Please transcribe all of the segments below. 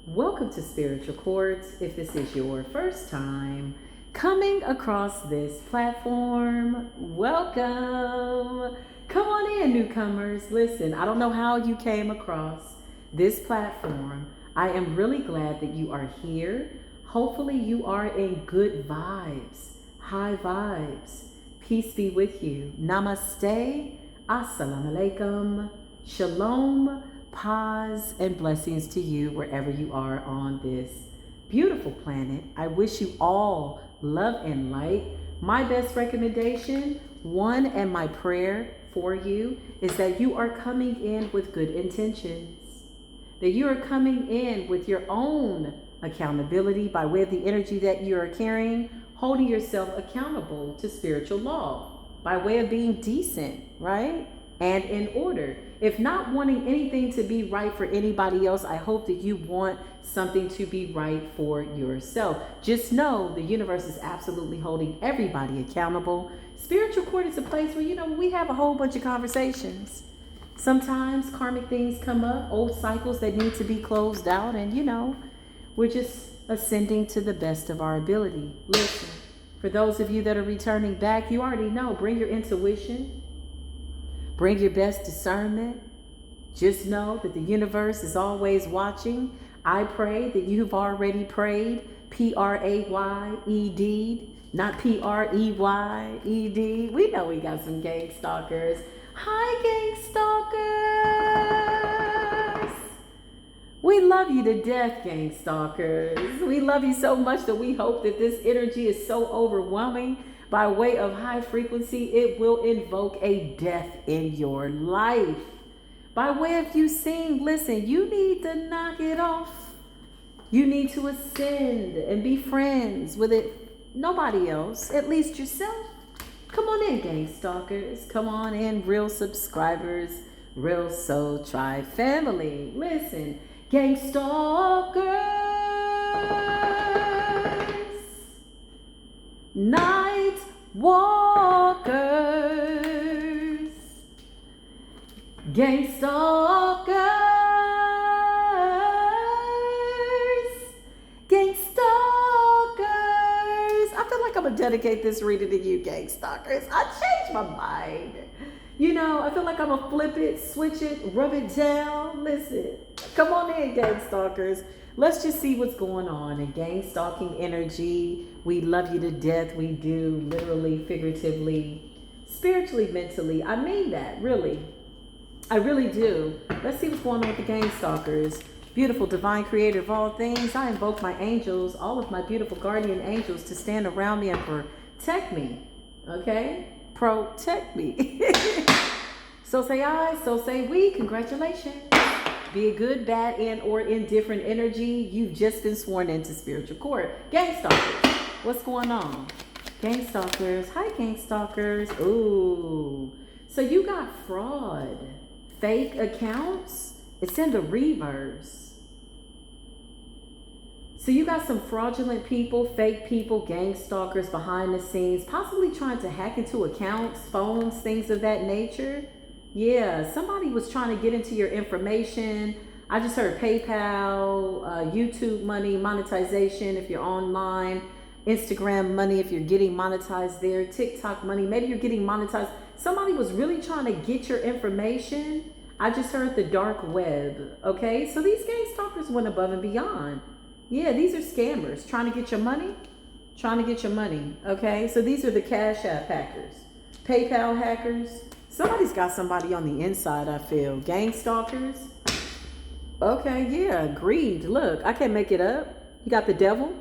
Welcome to Spiritual Chords. If this is your first time coming across this platform, welcome. Come on in, newcomers. Listen, I don't know how you came across this platform. I am really glad that you are here. Hopefully you are in good vibes, high vibes. Peace be with you. Namaste, assalamu alaikum, shalom, paz, and blessings to you wherever you are on this beautiful planet. I wish you all love and light. My best recommendation, one, and my prayer for you is that you are coming in with good intentions, that you are coming in with your own accountability by way of the energy that you are carrying, holding yourself accountable to spiritual law by way of being decent, right? And in order. If not wanting anything to be right for anybody else, I hope that you want something to be right for yourself. Just know the universe is absolutely holding everybody accountable. Spiritual court is a place where, we have a whole bunch of conversations. Sometimes karmic things come up, old cycles that need to be closed out, and we're just ascending to the best of our ability. Listen, for those of you that are returning back, you already know, bring your intuition. Bring your best discernment. Just know that the universe is always watching. I pray that you've already prayed. P-R-A-Y-E-D, not P-R-E-Y-E-D. We know we got some gang stalkers. Hi, gang stalkers. We love you to death, gang stalkers. We love you so much that we hope that this energy is so overwhelming. By way of high frequency, it will invoke a death in your life. By way of you seeing, listen, you need to knock it off. You need to ascend and be friends with it. Nobody else, at least yourself. Come on in, gang stalkers. Come on in, real subscribers, real soul tribe family. Listen, gang stalkers. Night walkers, gang stalkers, gang stalkers. I feel like I'm gonna dedicate this reading to you, gang stalkers. I changed my mind. I feel like I'm gonna flip it, switch it, rub it down. Listen, come on in, gang stalkers. Let's just see what's going on in gang stalking energy. We love you to death. We do, literally, figuratively, spiritually, mentally. I mean that, really. I really do. Let's see what's going on with the gang stalkers. Beautiful divine creator of all things, I invoke my angels, all of my beautiful guardian angels, to stand around me and protect me. Okay? Protect me. So say I, so say we. Congratulations. Be it good, bad, and or indifferent energy, you've just been sworn into spiritual court. Gang stalkers, what's going on? Gang stalkers, hi gang stalkers. Ooh, so you got fraud, fake accounts. It's in the reverse. So you got some fraudulent people, fake people, gang stalkers behind the scenes, possibly trying to hack into accounts, phones, things of that nature. Yeah, somebody was trying to get into your information. I just heard PayPal, YouTube money, monetization if you're online, Instagram money if you're getting monetized there, TikTok money, maybe you're getting monetized. Somebody was really trying to get your information. I just heard the dark web, okay? So these gang stalkers went above and beyond. Yeah, these are scammers trying to get your money, okay? So these are the Cash App hackers, PayPal hackers. Somebody's got somebody on the inside, I feel. Gang stalkers. Okay, yeah, greed. Look, I can't make it up. You got the devil.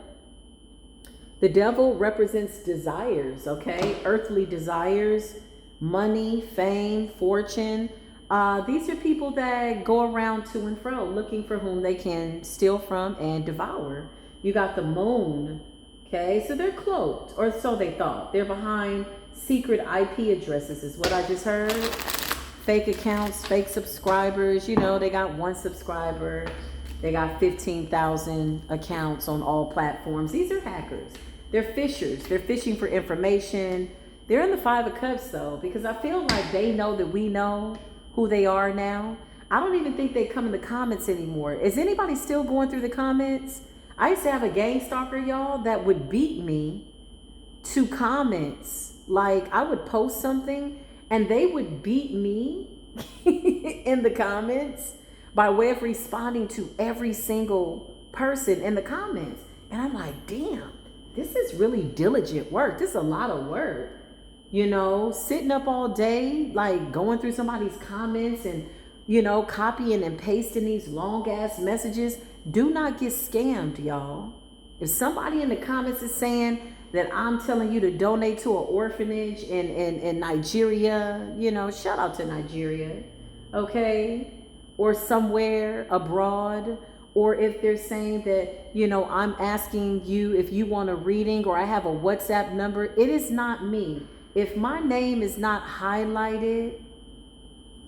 The devil represents desires, okay? Earthly desires, money, fame, fortune. These are people that go around to and fro looking for whom they can steal from and devour. You got the moon, okay? So they're cloaked, or so they thought. They're behind secret IP addresses is what I just heard. Fake accounts, fake subscribers. They got one subscriber. They got 15,000 accounts on all platforms. These are hackers. They're fishers. They're fishing for information. They're in the Five of Cups though, because I feel like they know that we know who they are now. I don't even think they come in the comments anymore. Is anybody still going through the comments? I used to have a gang stalker, y'all, that would beat me to comments. Like, I would post something and they would beat me in the comments by way of responding to every single person in the comments. And I'm like, damn, this is really diligent work. This is a lot of work. You know, sitting up all day, like going through somebody's comments and, you know, copying and pasting these long ass messages. Do not get scammed, y'all. If somebody in the comments is saying that I'm telling you to donate to an orphanage in Nigeria, you know, shout out to Nigeria, okay? Or somewhere abroad. Or if they're saying that, you know, I'm asking you if you want a reading or I have a WhatsApp number, it is not me. If my name is not highlighted,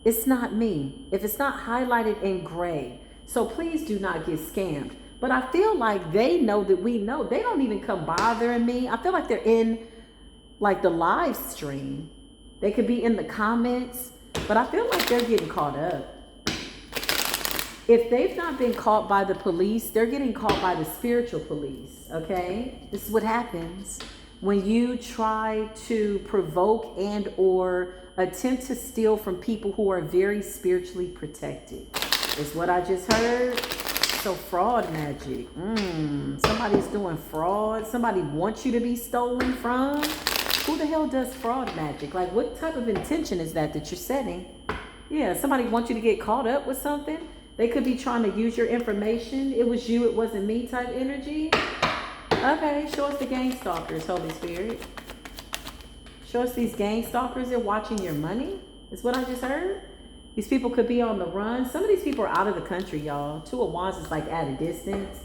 it's not me. If it's not highlighted in gray. So please do not get scammed. But I feel like they know that we know. They don't even come bothering me. I feel like they're in like the live stream. They could be in the comments, but I feel like they're getting caught up. If they've not been caught by the police, they're getting caught by the spiritual police, okay? This is what happens when you try to provoke and or attempt to steal from people who are very spiritually protected. Is what I just heard. So fraud magic. Somebody's doing fraud. Somebody wants you to be stolen from. Who the hell does fraud magic? Like, what type of intention is that you're setting? Yeah, somebody wants you to get caught up with something. They could be trying to use your information. It was you, it wasn't me type energy. Okay, show us the gang stalkers, Holy Spirit. Show us these gang stalkers. They're watching your money. Is what I just heard. These people could be on the run. Some of these people are out of the country, y'all. Two of Wands is like at a distance.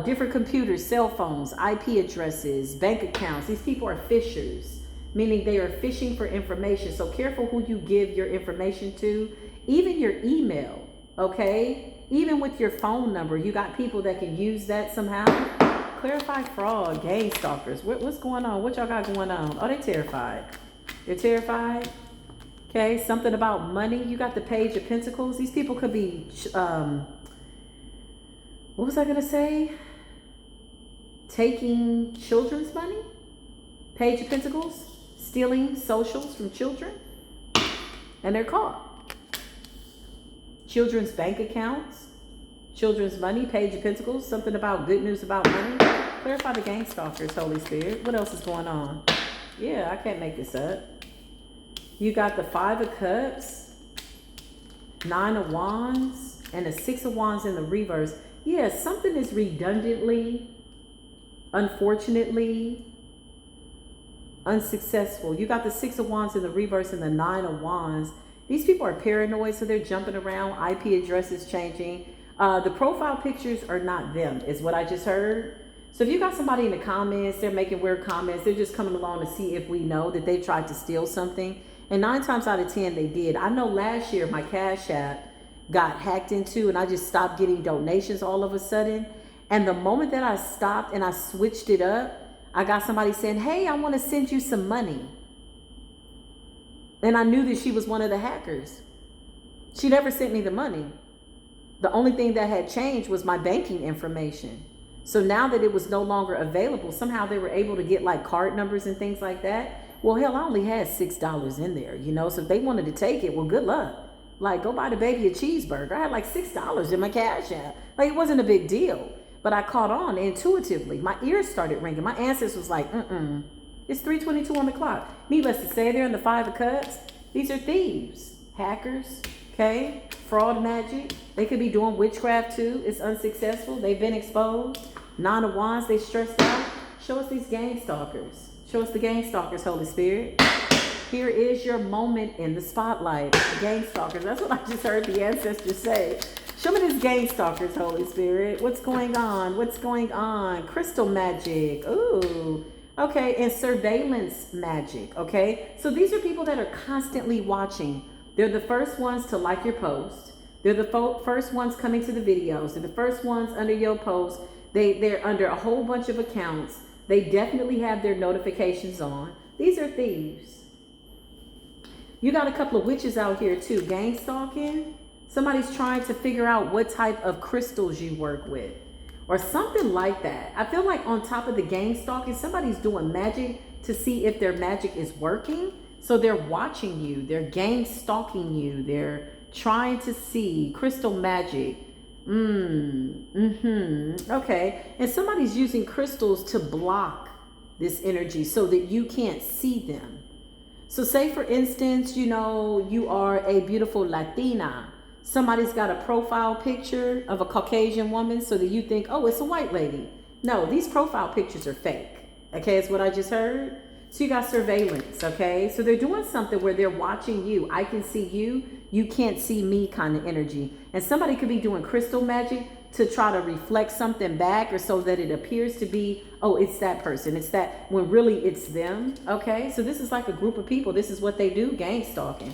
Different computers, cell phones, IP addresses, bank accounts. These people are fishers, meaning they are fishing for information. So careful who you give your information to. Even your email, okay? Even with your phone number, you got people that can use that somehow. Clarify fraud, gang stalkers. What's going on? What y'all got going on? Oh, they're terrified. They're terrified. Okay, something about money. You got the Page of Pentacles. These people could be, what was I going to say? Taking children's money? Page of Pentacles. Stealing socials from children. And they're caught. Children's bank accounts. Children's money. Page of Pentacles. Something about good news about money. Clarify the gang stalkers, Holy Spirit. What else is going on? Yeah, I can't make this up. You got the 5 of Cups, 9 of Wands, and the 6 of Wands in the reverse. Yeah, something is redundantly, unfortunately, unsuccessful. You got the 6 of Wands in the reverse and the 9 of Wands. These people are paranoid, so they're jumping around, IP addresses changing. The profile pictures are not them, is what I just heard. So if you got somebody in the comments, they're making weird comments, they're just coming along to see if we know that they tried to steal something. And 9 times out of 10, they did. I know last year my Cash App got hacked into and I just stopped getting donations all of a sudden. And the moment that I stopped and I switched it up, I got somebody saying, hey, I want to send you some money. And I knew that she was one of the hackers. She never sent me the money. The only thing that had changed was my banking information. So now that it was no longer available, somehow they were able to get like card numbers and things like that. Well, hell, I only had $6 in there, you know, so if they wanted to take it, well, good luck. Like, go buy the baby a cheeseburger. I had like $6 in my Cash App. Like, it wasn't a big deal, but I caught on intuitively. My ears started ringing. My ancestors was like, it's 3:22 on the clock. Needless to say, they're in the 5 of Cups. These are thieves, hackers, okay? Fraud magic. They could be doing witchcraft too. It's unsuccessful. They've been exposed. 9 of Wands, they stressed out. Show us these gang stalkers. Show us the gang stalkers, Holy Spirit. Here is your moment in the spotlight. The gang stalkers. That's what I just heard the ancestors say. Show me these gang stalkers, Holy Spirit. What's going on? What's going on? Crystal magic. Ooh. Okay. And surveillance magic. Okay. So these are people that are constantly watching. They're the first ones to like your post. They're the first ones coming to the videos. They're the first ones under your post. They're under a whole bunch of accounts. They definitely have their notifications on. These are thieves. You got a couple of witches out here too. Gangstalkin. Somebody's trying to figure out what type of crystals you work with or something like that. I feel like on top of the gang stalking, somebody's doing magic to see if their magic is working. So they're watching you. They're gang stalking you. They're trying to see crystal magic. Okay. And somebody's using crystals to block this energy so that you can't see them. So say for instance, you know, you are a beautiful Latina. Somebody's got a profile picture of a Caucasian woman so that you think, oh, it's a white lady. No, these profile pictures are fake. Okay, it's what I just heard. So you got surveillance, okay? So they're doing something where they're watching you. I can see you, you can't see me kind of energy. And somebody could be doing crystal magic to try to reflect something back or so that it appears to be, oh, it's that person. It's that, when really it's them, okay? So this is like a group of people. This is what they do, gang stalking.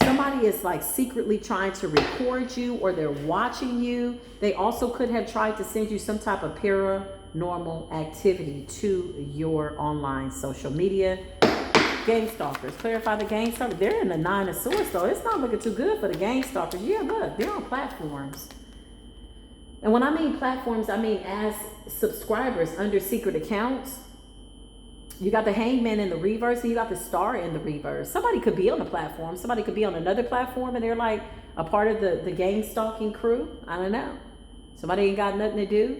Somebody is like secretly trying to record you or they're watching you. They also could have tried to send you some type of paranormal activity to your online social media. Gang stalkers. Clarify the gang stalker. They're in the 9 of Swords though. It's not looking too good for the gang stalkers. Yeah, look, they're on platforms. And when I mean platforms, I mean as subscribers under secret accounts. You got the hangman in the reverse and you got the star in the reverse. Somebody could be on the platform. Somebody could be on another platform and they're like a part of the gang stalking crew. I don't know. Somebody ain't got nothing to do.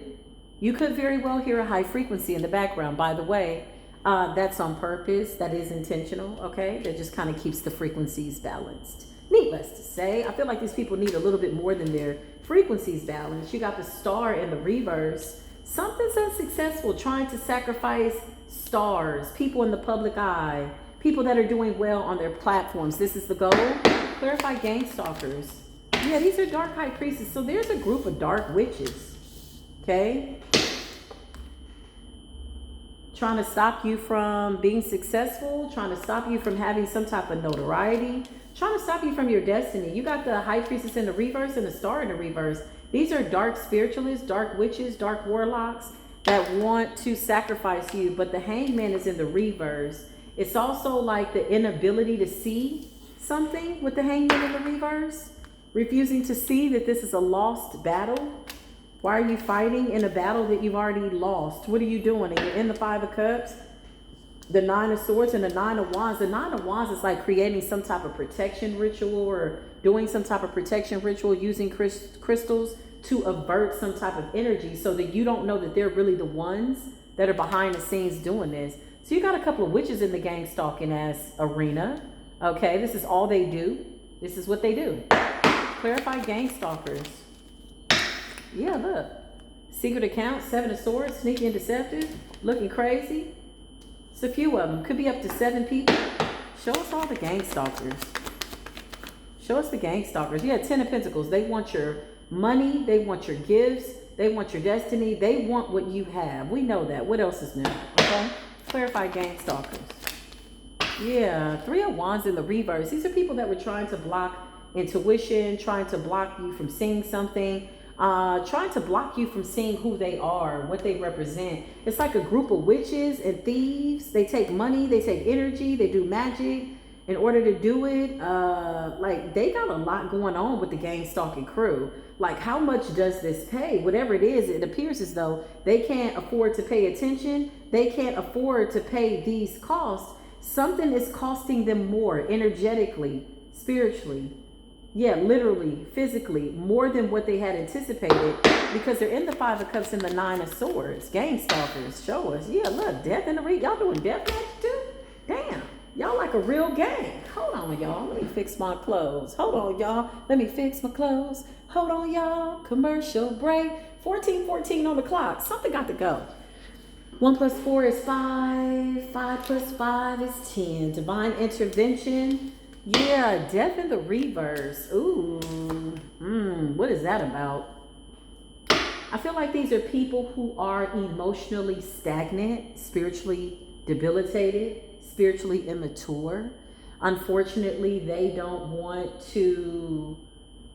You could very well hear a high frequency in the background. By the way, that's on purpose. That is intentional, okay? That just kind of keeps the frequencies balanced. Needless to say, I feel like these people need a little bit more than their frequencies balanced. You got the star in the reverse. Something's unsuccessful trying to sacrifice stars, people in the public eye, people that are doing well on their platforms. This is the goal. Clarify gang stalkers. Yeah, these are dark high priestesses. So there's a group of dark witches. Okay? Trying to stop you from being successful, trying to stop you from having some type of notoriety, trying to stop you from your destiny. You got the high priestess in the reverse and the star in the reverse. These are dark spiritualists, dark witches, dark warlocks that want to sacrifice you, but the hangman is in the reverse. It's also like the inability to see something with the hangman in the reverse, refusing to see that this is a lost battle. Why are you fighting in a battle that you've already lost? What are you doing? And you're in the 5 of Cups, the 9 of Swords, and the 9 of Wands. The 9 of Wands is like creating some type of protection ritual or doing some type of protection ritual using crystals to avert some type of energy so that you don't know that they're really the ones that are behind the scenes doing this. So you got a couple of witches in the gang stalking ass arena. Okay, this is all they do. This is what they do. Clarify gang stalkers. Yeah, look. Secret account, 7 of Swords, sneaky and deceptive, looking crazy. It's a few of them. Could be up to 7 people. Show us all the gang stalkers. Show us the gang stalkers. Yeah, 10 of Pentacles. They want your money. They want your gifts. They want your destiny. They want what you have. We know that. What else is new? Okay. Clarify gang stalkers. Yeah, 3 of Wands in the reverse. These are people that were trying to block intuition, trying to block you from seeing something, trying to block you from seeing who they are, what they represent. It's like a group of witches and thieves. They take money, they take energy, they do magic in order to do it. Like they got a lot going on with the gang stalking crew. Like how much does this pay? Whatever it is, it appears as though they can't afford to pay attention. They can't afford to pay these costs. Something is costing them more energetically, spiritually. Yeah, literally, physically, more than what they had anticipated because they're in the 5 of Cups and the 9 of Swords. Gang stalkers, show us. Yeah, look, death in the y'all doing death magic too? Damn, y'all like a real gang. Hold on, y'all. Let me fix my clothes. Hold on, y'all. Let me fix my clothes. Hold on, y'all. Commercial break. 14:14 on the clock. Something got to go. 1 plus 4 is 5. 5 plus 5 is 10. Divine intervention. Yeah, death in the reverse. Ooh, what is that about? I feel like these are people who are emotionally stagnant, spiritually debilitated, spiritually immature. Unfortunately, they don't want to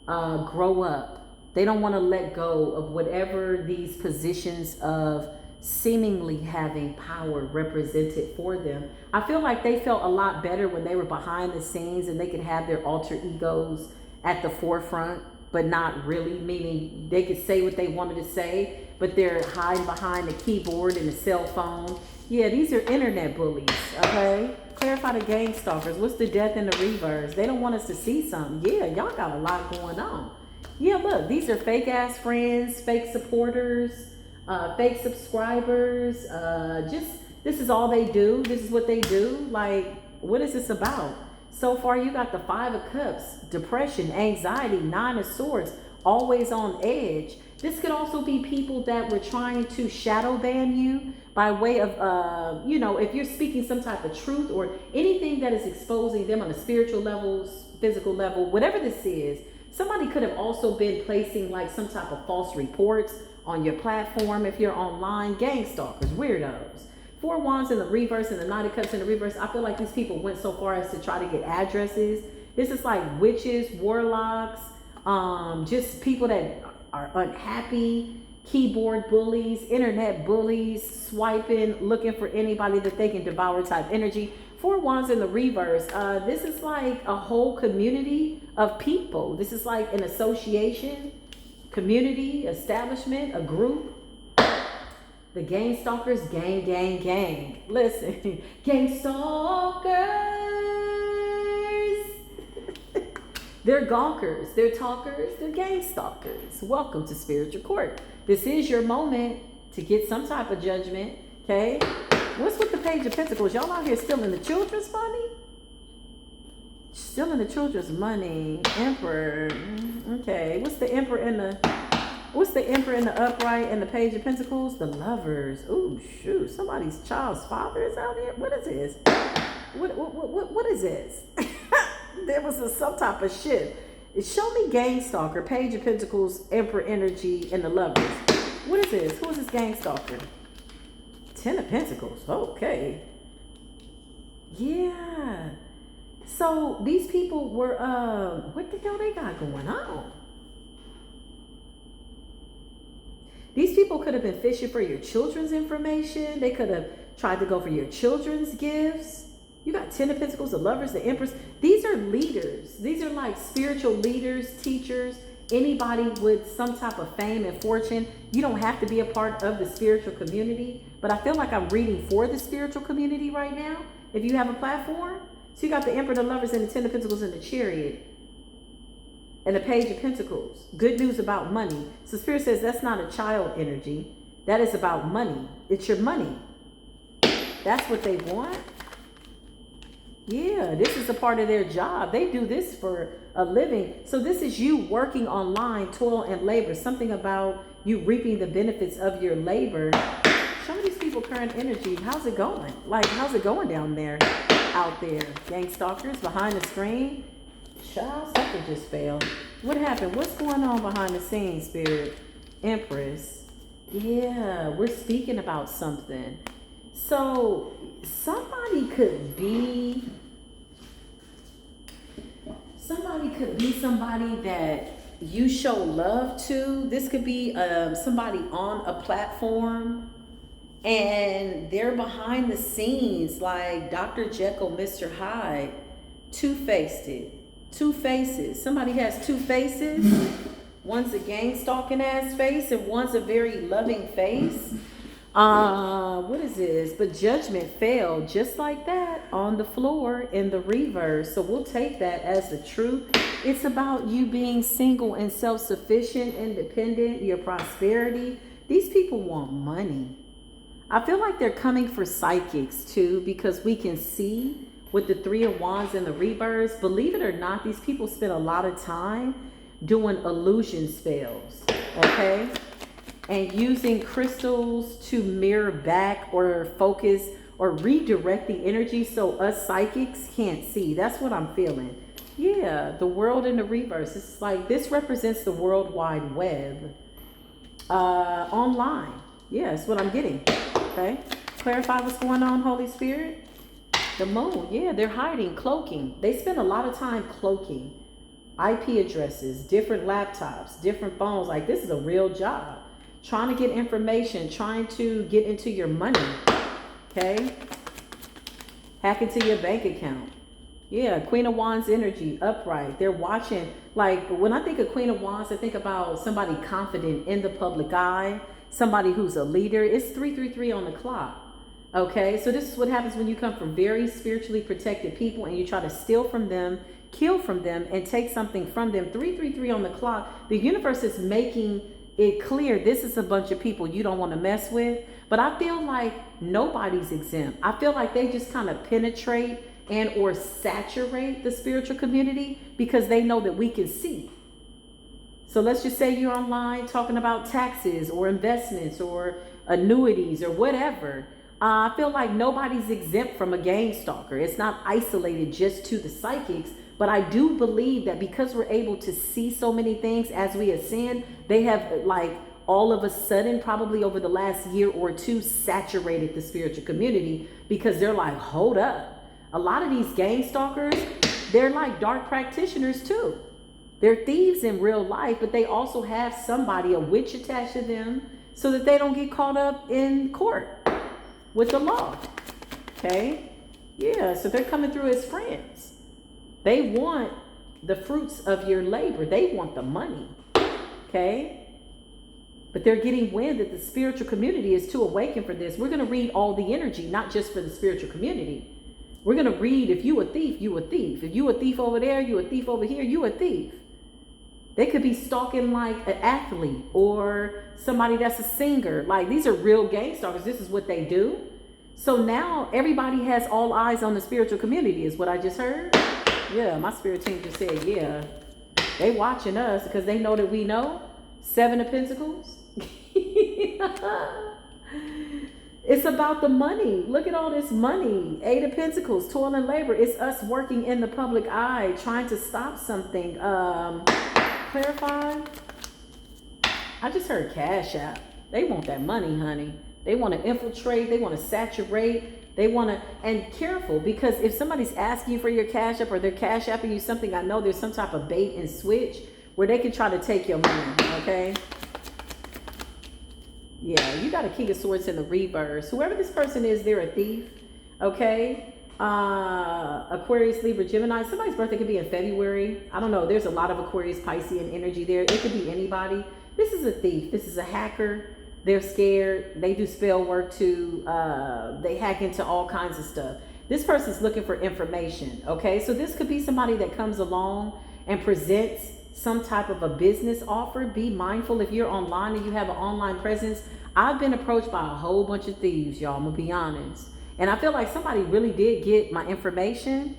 grow up. They don't want to let go of whatever these positions of seemingly having power represented for them. I feel like they felt a lot better when they were behind the scenes and they could have their alter egos at the forefront, but not really, meaning they could say what they wanted to say, but they're hiding behind the keyboard and the cell phone. Yeah, these are internet bullies, okay? Clarify the gang stalkers. What's the death in the reverse? They don't want us to see something. Yeah, y'all got a lot going on. Yeah, look, these are fake ass friends, fake supporters, fake subscribers. This is all they do. This is what they do. Like, what is this about? So far, you got the 5 of Cups, depression, anxiety, 9 of Swords, always on edge. This could also be people that were trying to shadow ban you by way of, you know, if you're speaking some type of truth or anything that is exposing them on a spiritual level, physical level, whatever this is. Somebody could have also been placing like some type of false reports on your platform if you're online. Gang stalkers, weirdos. 4 Wands in the reverse and the 9 of Cups in the reverse. I feel like these people went so far as to try to get addresses. This is like witches, warlocks, just people that are unhappy, keyboard bullies, internet bullies, swiping, looking for anybody that they can devour type energy. 4 Wands in the reverse. This is like a whole community of people. This is like an association, community, establishment, a group. The gang stalkers, gang, gang, gang. Listen, gang stalkers. They're gawkers, they're talkers, they're gang stalkers. Welcome to Spiritual Court. This is your moment to get some type of judgment, okay? What's with the Page of Pentacles? Y'all out here stealing the children's money? Stealing the children's money. Emperor. Okay. What's the Emperor in the upright and the Page of Pentacles? The Lovers. Ooh, shoot. Somebody's child's father is out here. What is this? What is this? There was some type of shit. Show me gang stalker, Page of Pentacles, Emperor energy, and the Lovers. What is this? Who is this gang stalker? 10 of Pentacles. Okay. Yeah. So these people were, what the hell they got going on? These people could have been fishing for your children's information. They could have tried to go for your children's gifts. You got 10 of Pentacles, the Lovers, the Empress. These are leaders. These are like spiritual leaders, teachers, anybody with some type of fame and fortune. You don't have to be a part of the spiritual community, but I feel like I'm reading for the spiritual community right now. If you have a platform. So you got the Emperor, the Lovers, and the 10 of Pentacles, and the Chariot. And the Page of Pentacles. Good news about money. So Spirit says that's not a child energy. That is about money. It's your money. That's what they want. Yeah, this is a part of their job. They do this for a living. So this is you working online, toil and labor. Something about you reaping the benefits of your labor. Show me these people current energy. How's it going? Like, how's it going down there, out there? Gang stalkers behind the screen. Child, something just failed. What happened? What's going on behind the scenes, Spirit? Empress. Yeah, we're speaking about something. So somebody could be somebody that you show love to. This could be somebody on a platform and they're behind the scenes like Dr. Jekyll, Mr. Hyde, two-faced it. 2 faces. Somebody has 2 faces. One's a gang stalking ass face and one's a very loving face. What is this? But judgment failed just like that on the floor in the reverse. So we'll take that as the truth. It's about you being single and self-sufficient, independent, your prosperity. These people want money. I feel like they're coming for psychics too, because we can see with the 3 of Wands and the reverse. Believe it or not, these people spend a lot of time doing illusion spells, okay? And using crystals to mirror back or focus or redirect the energy so us psychics can't see. That's what I'm feeling. Yeah, the world in the reverse. It's like this represents the World Wide Web. Online. Yeah, that's what I'm getting. Okay. Clarify what's going on, Holy Spirit. The moon. Yeah, they're hiding, cloaking. They spend a lot of time cloaking. IP addresses, different laptops, different phones. Like this is a real job. Trying to get information, trying to get into your money, okay? Hack into your bank account. Yeah, Queen of Wands energy, upright. They're watching. Like when I think of Queen of Wands, I think about somebody confident in the public eye, somebody who's a leader. It's 333 on the clock. Okay, so this is what happens when you come from very spiritually protected people and you try to steal from them, kill from them, and take something from them. 333 on the clock. The universe is making it clear this is a bunch of people you don't want to mess with. But I feel like nobody's exempt. I feel like they just kind of penetrate and or saturate the spiritual community because they know that we can see. So let's just say you're online talking about taxes or investments or annuities or whatever. I feel like nobody's exempt from a gangstalker. It's not isolated just to the psychics, but I do believe that because we're able to see so many things as we ascend, they have like all of a sudden, probably over the last year or two, saturated the spiritual community because they're like, hold up. A lot of these gangstalkers, they're like dark practitioners too. They're thieves in real life, but they also have somebody, a witch attached to them so that they don't get caught up in court with the law. Okay? Yeah, so they're coming through as friends. They want the fruits of your labor. They want the money. Okay? But they're getting wind that the spiritual community is too awakened for this. We're going to read all the energy, not just for the spiritual community. We're going to read, if you a thief, you a thief. If you a thief over there, you a thief over here, you a thief. They could be stalking like an athlete or somebody that's a singer. Like these are real gangstalkers. This is what they do. So now everybody has all eyes on the spiritual community is what I just heard. Yeah, my spirit team just said, yeah, they watching us because they know that we know. 7 of Pentacles. It's about the money. Look at all this money. 8 of Pentacles, toil and labor. It's us working in the public eye, trying to stop something. Clarify. I just heard cash out. They want that money, honey. They want to infiltrate. They want to saturate. They want to, and careful, because if somebody's asking you for your cash app or they're cash apping you something, I know there's some type of bait and switch where they can try to take your money, okay? Yeah, you got a King of Swords in the reverse. Whoever this person is, they're a thief, okay? Aquarius, Libra, Gemini. Somebody's birthday could be in February. I don't know. There's a lot of Aquarius, Piscean energy there. It could be anybody. This is a thief. This is a hacker. They're scared. They do spell work too. They hack into all kinds of stuff. This person's looking for information, okay? So this could be somebody that comes along and presents some type of a business offer. Be mindful if you're online and you have an online presence. I've been approached by a whole bunch of thieves, y'all. I'm gonna be honest. And I feel like somebody really did get my information.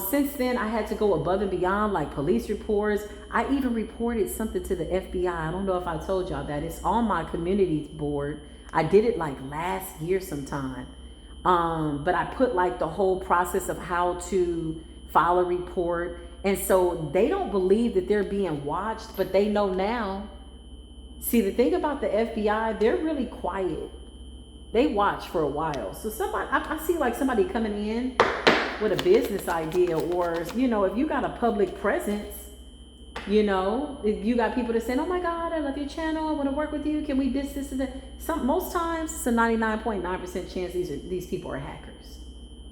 Since then, I had to go above and beyond, like police reports. I even reported something to the FBI. I don't know if I told y'all that. It's on my community board. I did it like last year sometime. But I put like the whole process of how to file a report. And so they don't believe that they're being watched, but they know now. See, the thing about the FBI, they're really quiet. They watch for a while. So somebody, I see like somebody coming in with a business idea, or, you know, if you got a public presence, you know, if you got people that saying, oh my God, I love your channel, I want to work with you, can we this and that. Most times it's a 99.9% chance these people are hackers.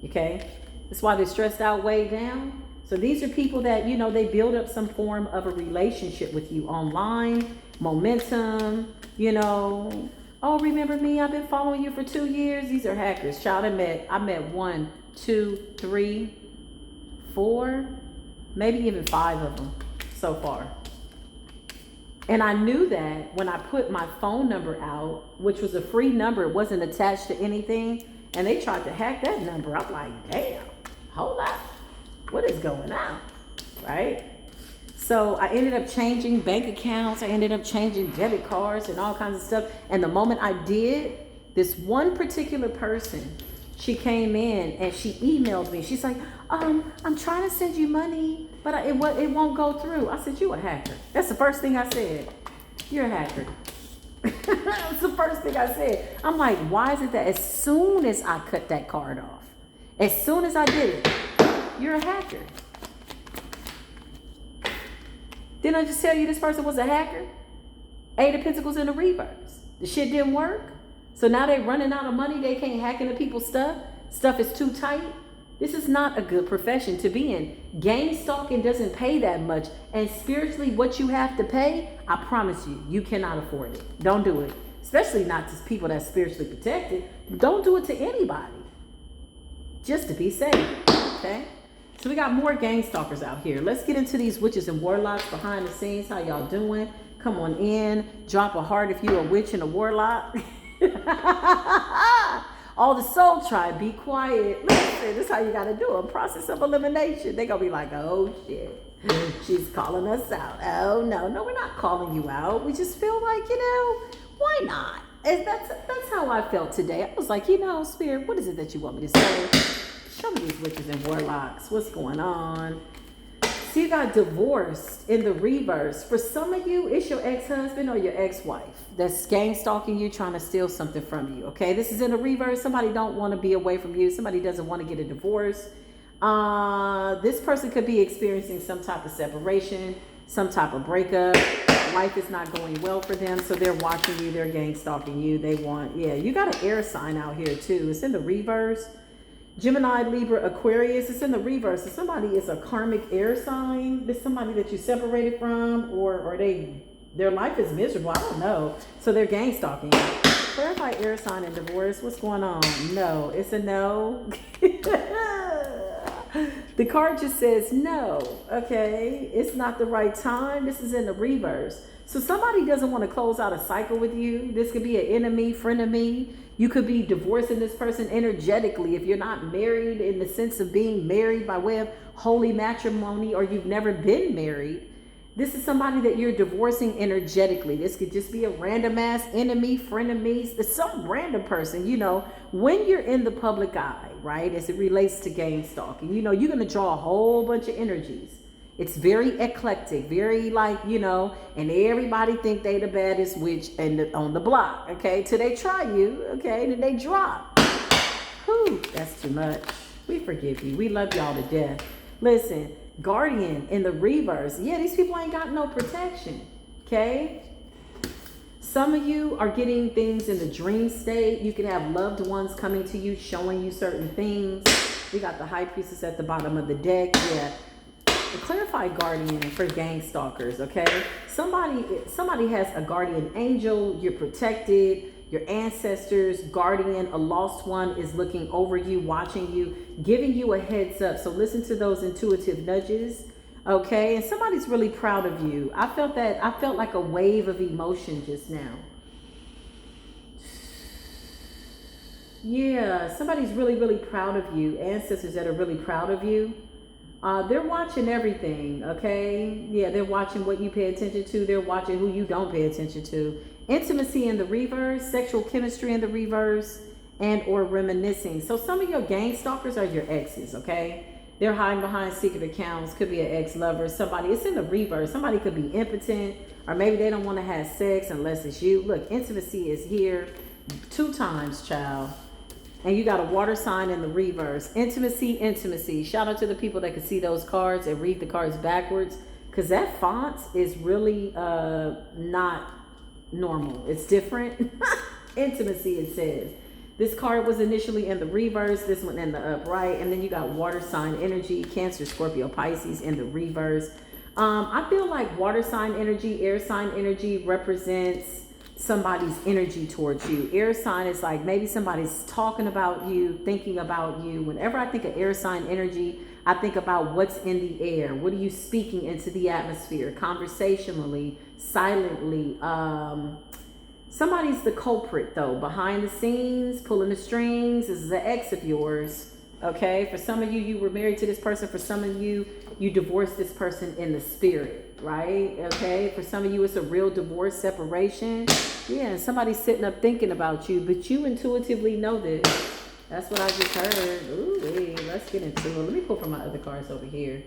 Okay? That's why they're stressed out, way down. So these are people that, you know, they build up some form of a relationship with you online, momentum, you know. Oh, remember me? I've been following you for 2 years. These are hackers. Child, I met 1, 2, 3, 4, maybe even 5 of them so far. And I knew that when I put my phone number out, which was a free number, it wasn't attached to anything, and they tried to hack that number. I'm like, damn, hold up. What is going on, right? So I ended up changing bank accounts. I ended up changing debit cards and all kinds of stuff. And the moment I did, this one particular person, she came in and she emailed me. She's like, I'm trying to send you money, but it won't go through. I said, you a hacker. That's the first thing I said. You're a hacker. That's the first thing I said. I'm like, why is it that as soon as I cut that card off, as soon as I did it, you're a hacker. Didn't I just tell you this person was a hacker? 8 of Pentacles in the reverse. The shit didn't work. So now they're running out of money. They can't hack into people's stuff. Stuff is too tight. This is not a good profession to be in. Gangstalking doesn't pay that much. And spiritually, what you have to pay, I promise you, you cannot afford it. Don't do it. Especially not to people that's spiritually protected. Don't do it to anybody. Just to be safe. Okay? So we got more gang stalkers out here. Let's get into these witches and warlocks behind the scenes. How y'all doing? Come on in. Drop a heart if you're a witch and a warlock. All the soul tribe, be quiet. Listen, this is how you got to do a process of elimination. They going to be like, oh, shit. She's calling us out. Oh, no, we're not calling you out. We just feel like, why not? And that's how I felt today. I was like, Spirit, what is it that you want me to say? Show me these witches and warlocks. What's going on? So you got divorced in the reverse. For some of you, it's your ex-husband or your ex-wife that's gang stalking you, trying to steal something from you. Okay, this is in the reverse. Somebody don't want to be away from you. Somebody doesn't want to get a divorce. This person could be experiencing some type of separation, some type of breakup. Life is not going well for them, so they're watching you. They're gang stalking you. They want, you got an air sign out here too. It's in the reverse. Gemini, Libra, Aquarius, it's in the reverse. If somebody is a karmic air sign, this somebody that you separated from, or their life is miserable, I don't know. So they're gang stalking you. Clarify air sign and divorce. What's going on? No, it's a no. The card just says no. Okay, it's not the right time. This is in the reverse. So somebody doesn't want to close out a cycle with you. This could be an enemy, frenemy. You could be divorcing this person energetically if you're not married in the sense of being married by way of holy matrimony, or you've never been married. This is somebody that you're divorcing energetically. This could just be a random ass enemy, frenemies. It's some random person, when you're in the public eye, right? As it relates to gang stalking, you're going to draw a whole bunch of energies. It's very eclectic, very and everybody think they the baddest witch on the block, okay? Till they try you, okay? And then they drop. Whew, that's too much. We forgive you. We love y'all to death. Listen, Guardian in the reverse. Yeah, these people ain't got no protection, okay? Some of you are getting things in the dream state. You can have loved ones coming to you, showing you certain things. We got the High Priestess at the bottom of the deck. Yeah. The clarified guardian for gang stalkers, okay? Somebody has a guardian angel. You're protected. Your ancestors, guardian, a lost one is looking over you, watching you, giving you a heads up. So listen to those intuitive nudges, okay? And somebody's really proud of you. I felt like a wave of emotion just now. Yeah, somebody's really, really proud of you. Ancestors that are really proud of you. They're watching everything, okay? Yeah, they're watching what you pay attention to. They're watching who you don't pay attention to. Intimacy in the reverse, sexual chemistry in the reverse, and or reminiscing. So some of your gang stalkers are your exes, okay? They're hiding behind secret accounts. Could be an ex-lover. Somebody, it's in the reverse. Somebody could be impotent, or maybe they don't want to have sex unless it's you. Look, intimacy is here 2 times, child. And you got a water sign in the reverse. Intimacy. Shout out to the people that can see those cards and read the cards backwards, because that font is really not normal. It's different. Intimacy, it says. This card was initially in the reverse, this one in the upright, and then you got water sign energy, Cancer, Scorpio, Pisces in the reverse. I feel like water sign energy, air sign energy represents somebody's energy towards you. Air sign is like maybe somebody's talking about you, thinking about you. Whenever I think of air sign energy, I think about what's in the air. What are you speaking into the atmosphere, conversationally, silently? Somebody's the culprit though, behind the scenes, pulling the strings. This is an ex of yours, okay? For some of you, you were married to this person. For some of you, you divorced this person in the spirit, right? Okay, for some of you, it's a real divorce, separation. Yeah, and somebody's sitting up thinking about you, but you intuitively know this. That's what I just heard. Ooh, wait, let's get into it. Let me pull from my other cards over here.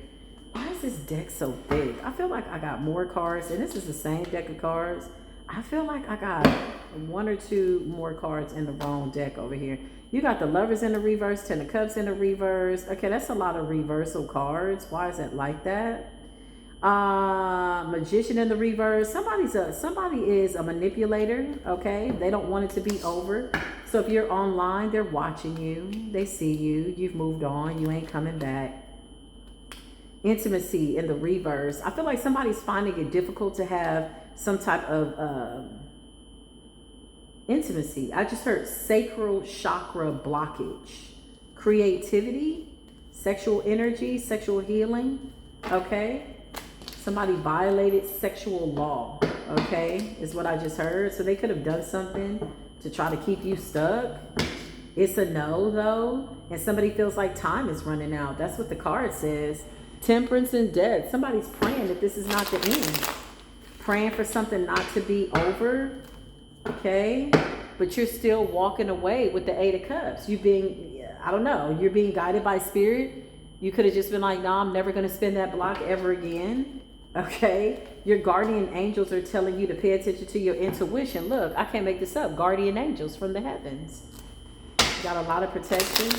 Why is this deck so big? I feel like I got more cards, and this is the same deck of cards. I feel like I got 1 or 2 more cards in the wrong deck over here. You got the Lovers in the reverse, 10 of Cups in the reverse. Okay, that's a lot of reversal cards. Why is it like that? Magician in the reverse. Somebody is a manipulator. Okay, they don't want it to be over. So if you're online, they're watching you. They see you. You've moved on. You ain't coming back. Intimacy in the reverse. I feel like somebody's finding it difficult to have some type of intimacy. I just heard sacral chakra blockage. Creativity, sexual energy, sexual healing. Okay. Somebody violated sexual law. Okay. Is what I just heard. So they could have done something to try to keep you stuck. It's a no though. And somebody feels like time is running out. That's what the card says. Temperance and death. Somebody's praying that this is not the end. Praying for something not to be over. Okay. But you're still walking away with the 8 of Cups. I don't know. You're being guided by spirit. You could have just been like, no, I'm never going to spin that block ever again. Okay. Your guardian angels are telling you to pay attention to your intuition. Look, I can't make this up. Guardian angels from the heavens. Got a lot of protection.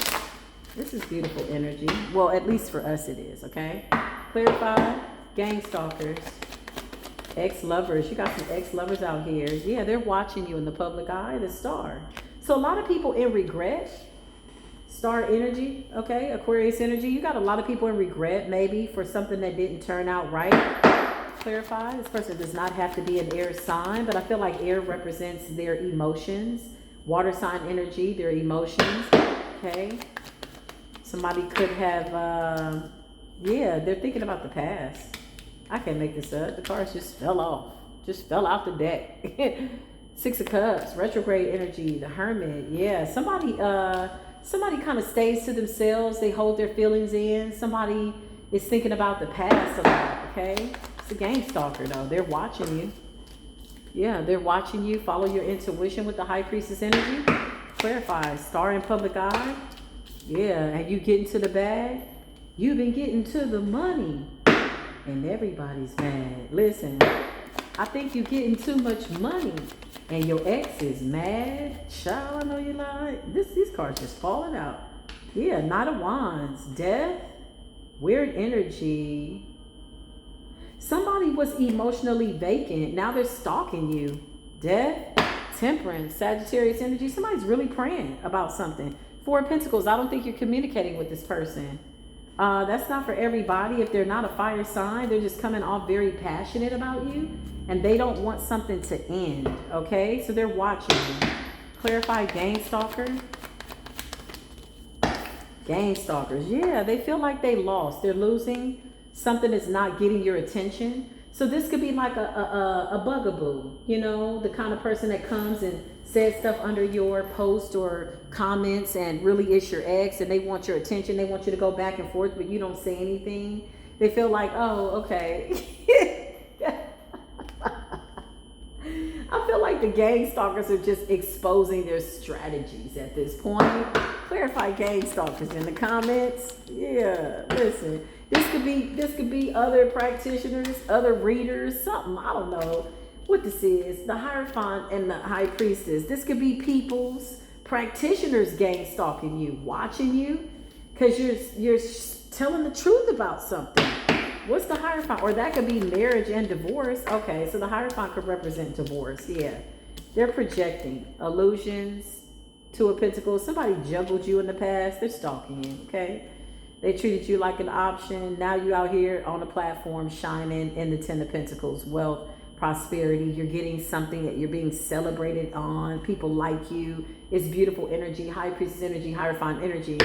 This is beautiful energy. Well, at least for us it is, okay? Clarify, gangstalkers, ex-lovers. You got some ex-lovers out here. Yeah, they're watching you in the public eye, the star. So a lot of people in regret, star energy, okay? Aquarius energy. You got a lot of people in regret maybe for something that didn't turn out right. Clarify, this person does not have to be an air sign, but I feel like air represents their emotions. Water sign energy, their emotions, okay? Somebody could have, they're thinking about the past. I can't make this up. The cards just fell off. Just fell out the deck. 6 of Cups, retrograde energy, the Hermit. Yeah, somebody kind of stays to themselves. They hold their feelings in. Somebody is thinking about the past a lot, okay? It's a gangstalker, though. They're watching you. Yeah, they're watching you. Follow your intuition with the High Priestess energy. Clarify, star in public eye. Yeah, and you get into the bag. You've been getting to the money. And everybody's mad. Listen, I think you're getting too much money. And your ex is mad. Child, I know you like. These cards just falling out. Yeah, Knight of Wands. Death. Weird energy. Somebody was emotionally vacant. Now they're stalking you. Death. Temperance. Sagittarius energy. Somebody's really praying about something. 4 of Pentacles, I don't think you're communicating with this person. That's not for everybody. If they're not a fire sign, they're just coming off very passionate about you. And they don't want something to end. Okay? So they're watching you. Clarify, gangstalker. Gangstalkers. Yeah, they feel like they lost. They're losing. Something is not getting your attention. So this could be like a bugaboo. You know, the kind of person that comes and says stuff under your post or comments and really it's your ex and they want your attention. They want you to go back and forth, but you don't say anything. They feel like, oh, okay. I feel like the gangstalkers are just exposing their strategies at this point. Clarify gangstalkers in the comments. Yeah, listen. This could be other practitioners, other readers, something. I don't know what this is. The Hierophant and the High Priestess. This could be people's practitioners gang stalking you, watching you, because you're telling the truth about something. What's the Hierophant? Or that could be marriage and divorce. Okay, so the Hierophant could represent divorce. Yeah, they're projecting illusions. 2 of Pentacles. Somebody juggled you in the past. They're stalking you. Okay. They treated you like an option. Now you out here on a platform shining in the 10 of Pentacles. Wealth, prosperity. You're getting something that you're being celebrated on. People like you. It's beautiful energy. High Priestess energy. Hierophant energy.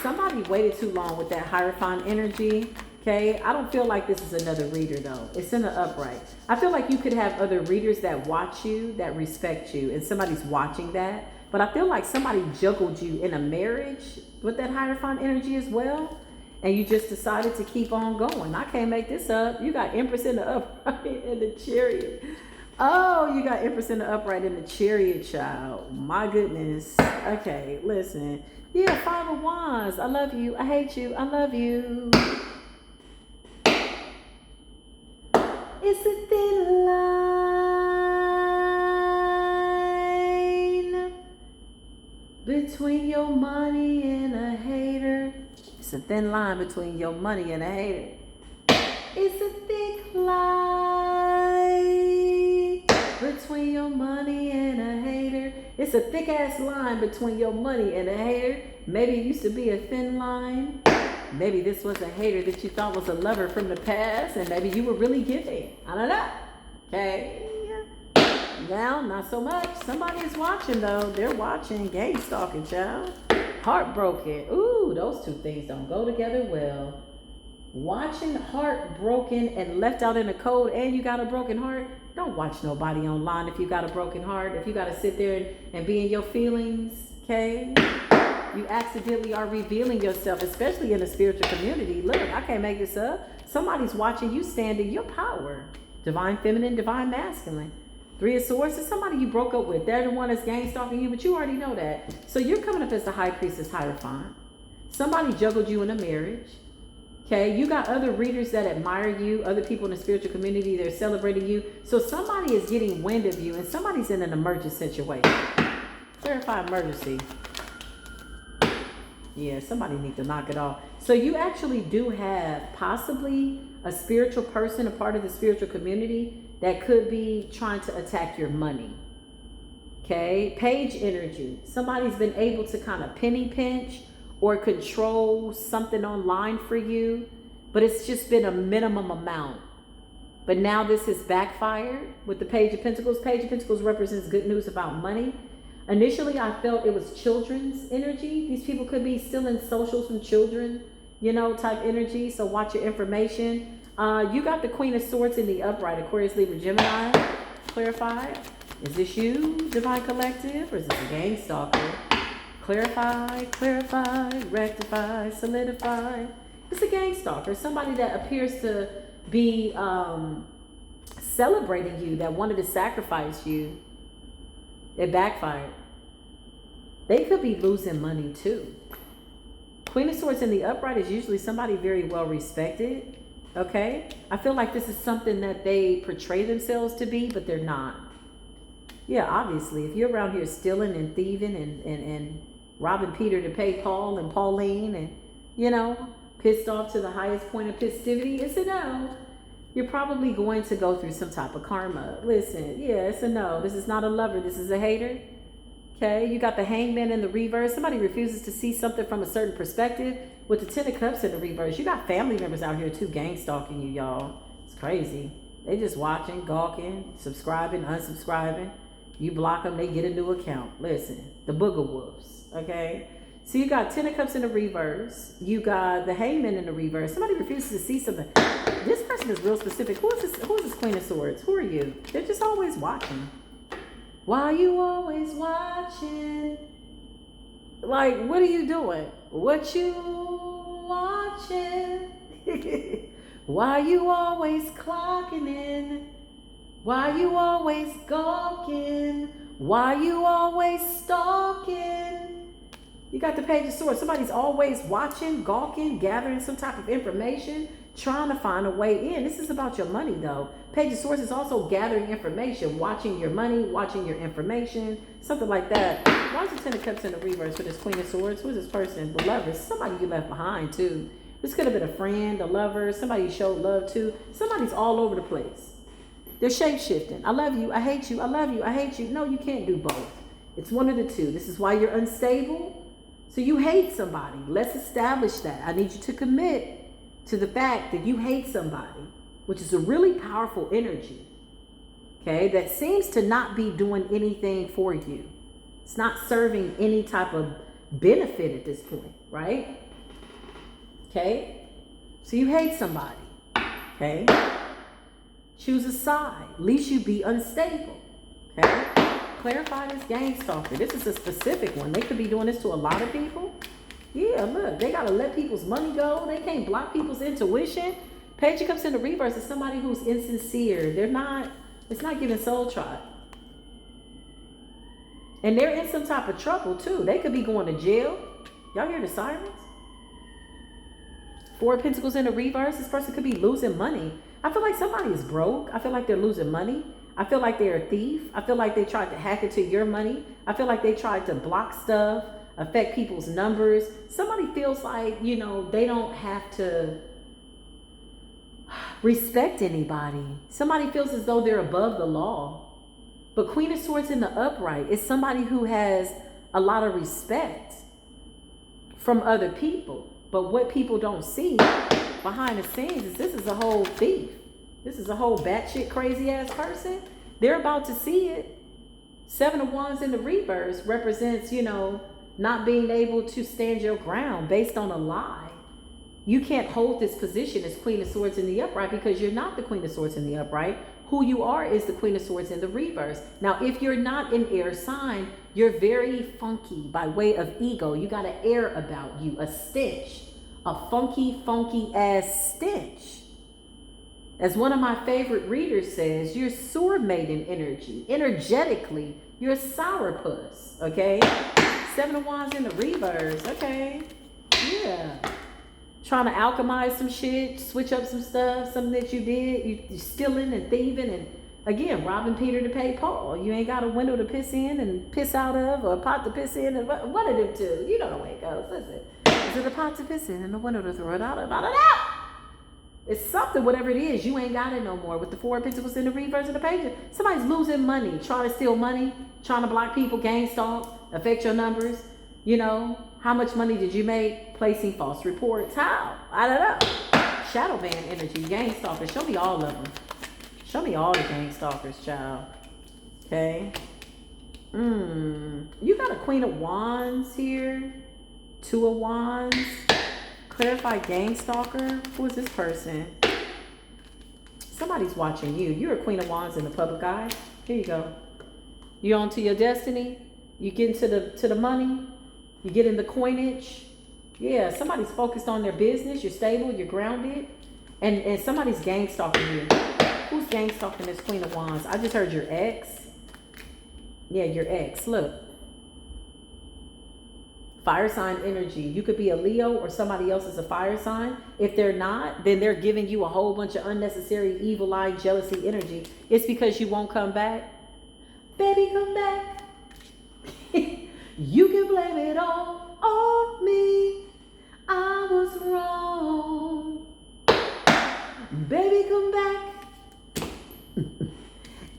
Somebody waited too long with that Hierophant energy. Okay. I don't feel like this is another reader though. It's in the upright. I feel like you could have other readers that watch you, that respect you, and somebody's watching that. But I feel like somebody juggled you in a marriage with that Hierophant energy as well. And you just decided to keep on going. I can't make this up. You got Empress in the upright in the Chariot. Oh, you got Empress in the upright in the Chariot, child. My goodness. Okay, listen. Yeah, 5 of Wands. I love you. I hate you. I love you. It's a thin line between your money and a hater. It's a thin line between your money and a hater. It's a thick line between your money and a hater. It's a thick ass line between your money and a hater. Maybe it used to be a thin line. Maybe this was a hater that you thought was a lover from the past, and maybe you were really giving. I don't know. Okay. Now, not so much. Somebody is watching though. They're watching. Gangstalking, child. Heartbroken. Ooh, those two things don't go together well. Watching heartbroken and left out in the cold, and you got a broken heart. Don't watch nobody online if you got a broken heart. If you got to sit there and be in your feelings, okay? You accidentally are revealing yourself, especially in a spiritual community. Look, I can't make this up. Somebody's watching you stand in your power. Divine feminine, divine masculine. 3 of Swords is somebody you broke up with. They're the one that's gang stalking you, but you already know that. So you're coming up as the high priestess Hierophant. Somebody juggled you in a marriage. Okay, you got other readers that admire you, other people in the spiritual community, they're celebrating you. So somebody is getting wind of you, and somebody's in an emergency situation. Clarify emergency. Yeah, somebody needs to knock it off. So you actually do have possibly a spiritual person, a part of the spiritual community that could be trying to attack your money. Okay, page energy. Somebody's been able to kind of penny pinch or control something online for you, but it's just been a minimum amount. But now this has backfired with the Page of Pentacles. Page of Pentacles represents good news about money. Initially, I felt it was children's energy. These people could be still in socials from children, you know, type energy. So watch your information. You got the Queen of Swords in the upright. Aquarius, Libra, Gemini. Clarify. Is this you, Divine Collective, or is this a gang stalker? Clarify, clarify, rectify, solidify. It's a gang stalker. Somebody that appears to be celebrating you, that wanted to sacrifice you. It backfired. They could be losing money too. Queen of Swords in the upright is usually somebody very well respected. Okay? I feel like this is something that they portray themselves to be, but they're not. Yeah, obviously, if you're around here stealing and thieving and robbing Peter to pay Paul and Pauline and, you know, pissed off to the highest point of festivity, it's a no. You're probably going to go through some type of karma. Listen, yeah, it's a no. This is not a lover. This is a hater. Okay, you got the Hangman in the reverse. Somebody refuses to see something from a certain perspective. With the 10 of Cups in the reverse, you got family members out here too gang stalking you, y'all. It's crazy. They just watching, gawking, subscribing, unsubscribing. You block them, they get a new account. Listen, the booger wolves, okay? So you got 10 of Cups in the reverse. You got the Hangman in the reverse. Somebody refuses to see something. This person is real specific. Who is this Queen of Swords? Who are you? They're just always watching. Why are you always watching? Like, what are you doing? What you watching? Why you always clocking in? Why you always gawking? Why you always stalking? You got the Page of Swords. Somebody's always watching, gawking, gathering some type of information, trying to find a way in. This is about your money, though. Page of Swords is also gathering information, watching your money, watching your information, something like that. Why is the 10 of Cups in the reverse for this Queen of Swords? Who's this person? The lover. Somebody you left behind, too. This could have been a friend, a lover, somebody you showed love to. Somebody's all over the place. They're shape-shifting. I love you. I hate you. I love you. I hate you. No, you can't do both. It's one of the two. This is why you're unstable. So you hate somebody. Let's establish that. I need you to commit to the fact that you hate somebody, which is a really powerful energy, okay, that seems to not be doing anything for you. It's not serving any type of benefit at this point, right? Okay, so you hate somebody, okay? Choose a side. At least you be unstable, okay? Clarify this gang stalker. This is a specific one. They could be doing this to a lot of people. Yeah, look, they got to let people's money go. They can't block people's intuition. Page of Cups in the reverse is somebody who's insincere. It's not giving soul tribe. And they're in some type of trouble too. They could be going to jail. Y'all hear the sirens? 4 of Pentacles in the reverse. This person could be losing money. I feel like somebody is broke. I feel like they're losing money. I feel like they're a thief. I feel like they tried to hack into your money. I feel like they tried to block stuff, affect people's numbers. Somebody feels like, you know, they don't have to respect anybody. Somebody feels as though they're above the law. But Queen of Swords in the upright is somebody who has a lot of respect from other people. But what people don't see behind the scenes is this is a whole thief. This is a whole batshit crazy ass person. They're about to see it. Seven of Wands in the reverse represents, you know, not being able to stand your ground based on a lie. You can't hold this position as Queen of Swords in the upright because you're not the Queen of Swords in the upright. Who you are is the Queen of Swords in the reverse. Now, if you're not an air sign, you're very funky by way of ego. You got an air about you, a stench, a funky, funky ass stench. As one of my favorite readers says, you're sword maiden energy. Energetically, you're a sourpuss, okay? Seven of Wands in the reverse, okay? Yeah. Trying to alchemize some shit, switch up some stuff, something that you did. You're stealing and thieving and, again, robbing Peter to pay Paul. You ain't got a window to piss in and piss out of, or a pot to piss in, and one of them two. You know the way it goes. Listen, is it a pot to piss in and a window to throw it out of? I don't know. It's something, whatever it is, you ain't got it no more. With the Four of Pentacles in the reverse of the page, somebody's losing money, trying to steal money, trying to block people, gang stalk, affect your numbers. You know, how much money did you make placing false reports? How? I don't know. Shadow band energy, gang stalkers. Show me all of them. Show me all the gang stalkers, child. Okay. You got a Queen of Wands here. Two of Wands. Clarify gang stalker. Who is this person? Somebody's watching you. You're a Queen of Wands in the public eye. Here you go. You on to your destiny. You get into the money. You get in the coinage. Yeah, somebody's focused on their business. You're stable. You're grounded. And somebody's gang stalking you. Who's gang stalking this Queen of Wands? I just heard your ex. Yeah, your ex. Look. Fire sign energy. You could be a Leo or somebody else is a fire sign. If they're not, then they're giving you a whole bunch of unnecessary evil eye, jealousy energy. It's because you won't come back. Baby, come back. You can blame it all on me. I was wrong. Baby, come back.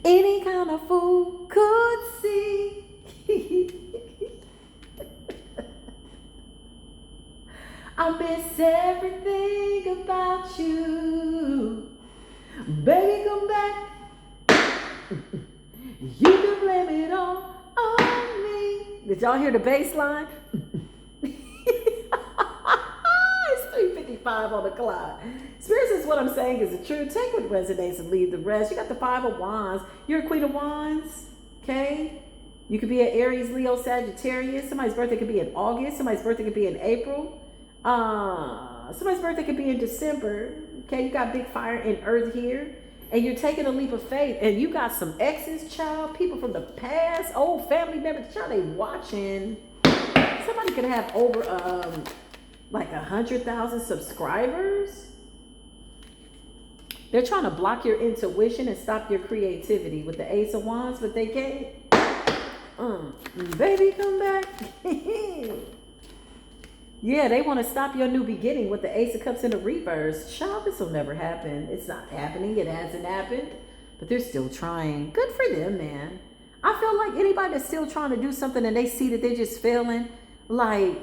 Any kind of fool could see. I miss everything about you. Baby, come back. You can blame it all on me. Did y'all hear the bass line? It's 3:55 on the clock. Spirit says what I'm saying is the truth. Take what resonates and leave the rest. You got the Five of Wands. You're a Queen of Wands. Okay? You could be an Aries, Leo, Sagittarius. Somebody's birthday could be in August. Somebody's birthday could be in April. Somebody's birthday could be in December. Okay, you got big fire and earth here. And you're taking a leap of faith. And you got some exes, child. People from the past. Old family members. Child, they watching. Somebody could have over like 100,000 subscribers. They're trying to block your intuition and stop your creativity with the Ace of Wands, but they can't. Baby, come back. Yeah, they want to stop your new beginning with the Ace of Cups in the reverse. Child, this will never happen. It's not happening. It hasn't happened. But they're still trying. Good for them, man. I feel like anybody that's still trying to do something and they see that they're just failing, like,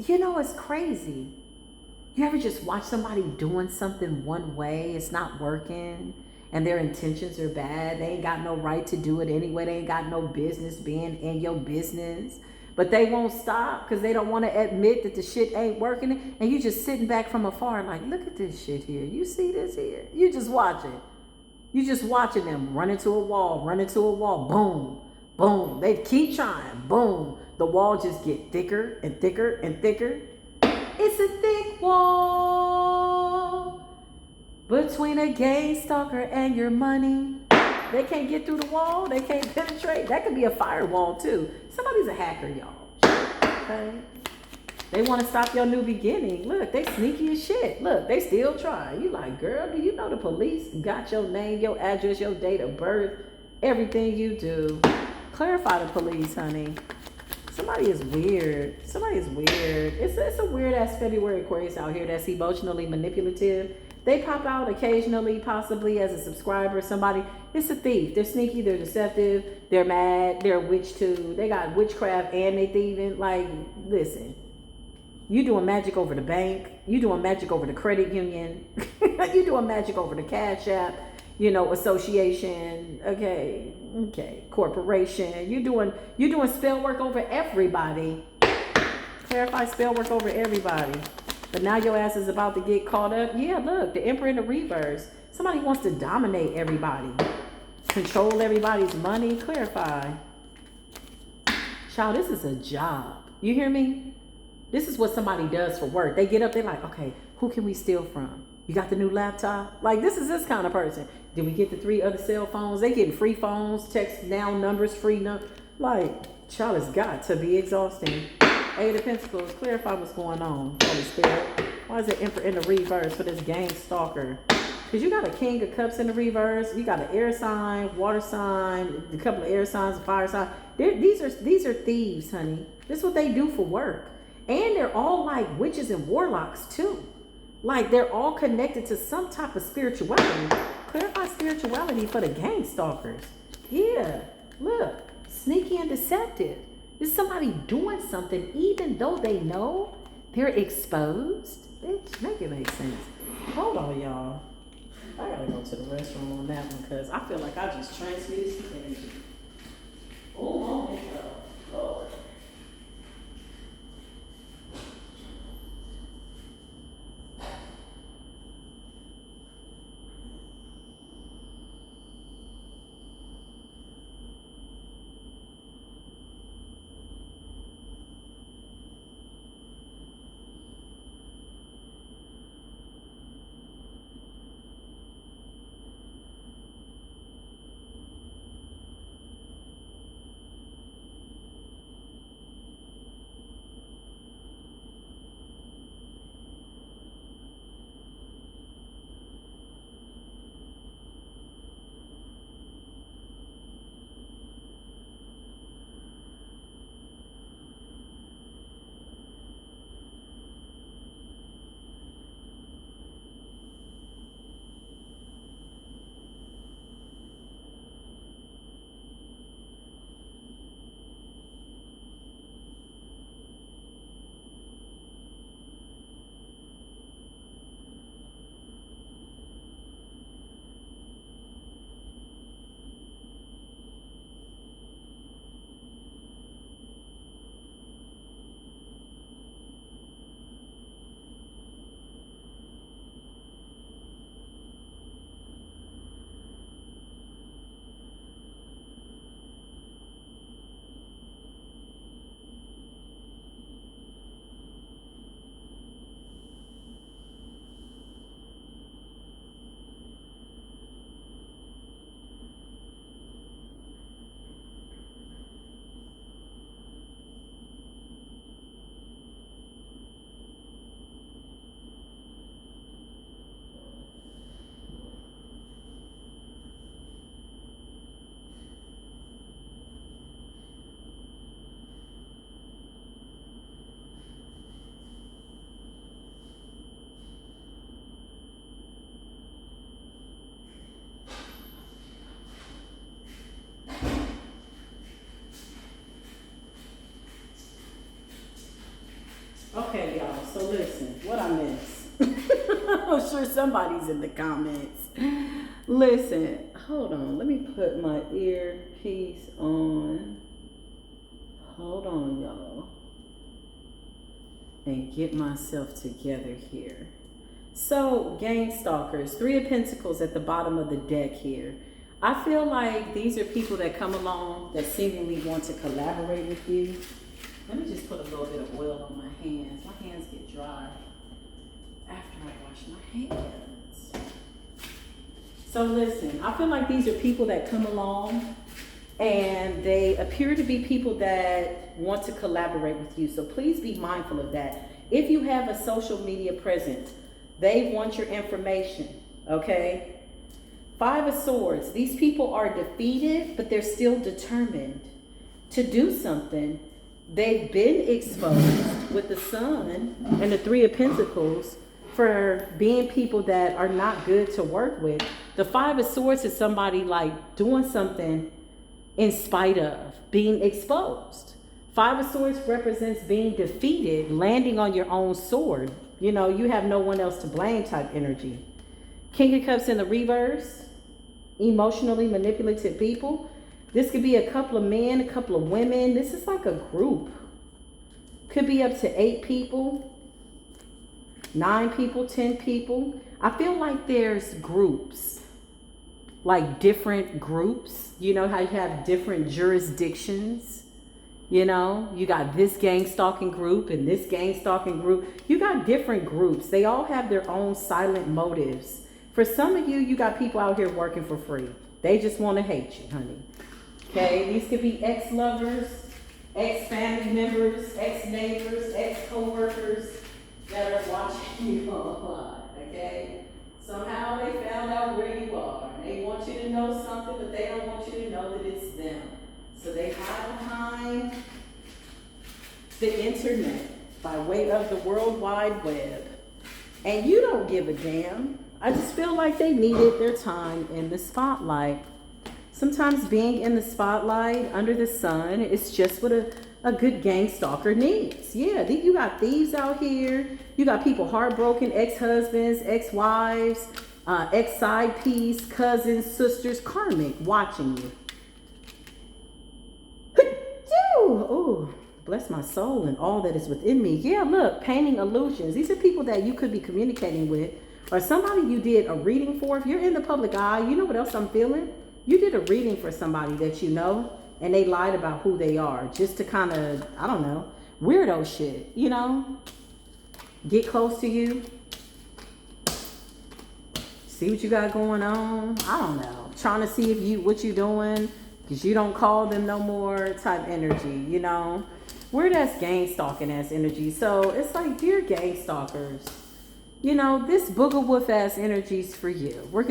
you know, it's crazy. You ever just watch somebody doing something one way, it's not working, and their intentions are bad? They ain't got no right to do it anyway. They ain't got no business being in your business. But they won't stop because they don't want to admit that the shit ain't working. And you just sitting back from afar like, look at this shit here. You see this here? You just watching. You just watching them run into a wall, boom, boom. They keep trying, boom. The wall just get thicker and thicker and thicker. It's a thick wall between a gang stalker and your money. They can't get through the wall. They can't penetrate. That could be a firewall too. Somebody's a hacker, y'all. Okay? They want to stop your new beginning. Look, they sneaky as shit. Look, they still try. You like, girl, do you know the police got your name, your address, your date of birth, everything you do? Clarify the police, honey. Somebody is weird. Somebody is weird. It's a weird ass February Aquarius out here that's emotionally manipulative. They pop out occasionally, possibly as a subscriber. Somebody, it's a thief. They're sneaky, they're deceptive, they're mad, they're a witch too. They got witchcraft and they thieving. Like, listen, you doing magic over the bank. You doing magic over the credit union. You doing magic over the Cash App, you know, association. Okay, corporation. You doing spell work over everybody. Clarify spell work over everybody. But now your ass is about to get caught up. Yeah, look, the Emperor in the reverse. Somebody wants to dominate everybody. Control everybody's money. Clarify. Child, this is a job. You hear me? This is what somebody does for work. They get up, they're like, okay, who can we steal from? You got the new laptop? Like, this is this kind of person. Did we get the 3 other cell phones? They getting free phones, text down numbers, free numbers. Like, child, it's got to be exhausting. 8 of Pentacles, clarify what's going on, Holy Spirit. Why is it Emperor in the reverse for this Gangstalker? Because you got a King of Cups in the reverse. You got an air sign, water sign, a couple of air signs, a fire sign. These are thieves, honey. This is what they do for work. And they're all like witches and warlocks too. Like, they're all connected to some type of spirituality. Clarify spirituality for the Gangstalkers. Yeah, look, sneaky and deceptive. Is somebody doing something even though they know they're exposed? Bitch, make it make sense. Hold on, y'all. I gotta go to the restroom on that one because I feel like I just transmuted some energy. Oh, my God. Lord. Okay, y'all, so listen, what I missed. I'm sure somebody's in the comments. Listen, hold on, let me put my earpiece on. Hold on, y'all. And get myself together here. So, Gangstalkers, 3 of Pentacles at the bottom of the deck here. I feel like these are people that come along that seemingly want to collaborate with you. Let me just put a little bit of oil on my hands. My hands get dry after I wash my hands. So listen, I feel like these are people that come along and they appear to be people that want to collaborate with you. So please be mindful of that. If you have a social media presence, they want your information, okay? 5 of Swords. These people are defeated, but they're still determined to do something. They've been exposed with the Sun and the 3 of Pentacles. for being people that are not good to work with. The Five of Swords is somebody like doing something in spite of, being exposed. Five of Swords represents being defeated, landing on your own sword. You know, you have no one else to blame type energy. King of Cups in the reverse, emotionally manipulative people. This could be a couple of men, a couple of women. This is like a group. Could be up to 8 people, 9 people, 10 people. I feel like there's groups, like different groups. You know how you have different jurisdictions? You know, you got this gangstalking group and this gangstalking group. You got different groups. They all have their own silent motives. For some of you, you got people out here working for free. They just want to hate you, honey. Okay, these could be ex-lovers, ex-family members, ex-neighbors, ex-co-workers that are watching you online, okay? Somehow they found out where you are. They want you to know something, but they don't want you to know that it's them. So they hide behind the internet by way of the World Wide Web. And you don't give a damn. I just feel like they needed their time in the spotlight. Sometimes being in the spotlight under the sun is just what a good gang stalker needs. Yeah, you got thieves out here. You got people heartbroken, ex-husbands, ex-wives, ex-side piece, cousins, sisters, karmic, watching you. Oh, bless my soul and all that is within me. Yeah, look, painting illusions. These are people that you could be communicating with, or somebody you did a reading for. If you're in the public eye, you know what else I'm feeling? You did a reading for somebody that you know, and they lied about who they are just to kind of, I don't know, weirdo shit, you know? Get close to you. See what you got going on. I don't know. Trying to see what you doing. Because you don't call them no more type energy, you know. We're that's gang stalking ass energy. So it's like, dear gang stalkers, you know, this booger wolf ass energy's for you. We're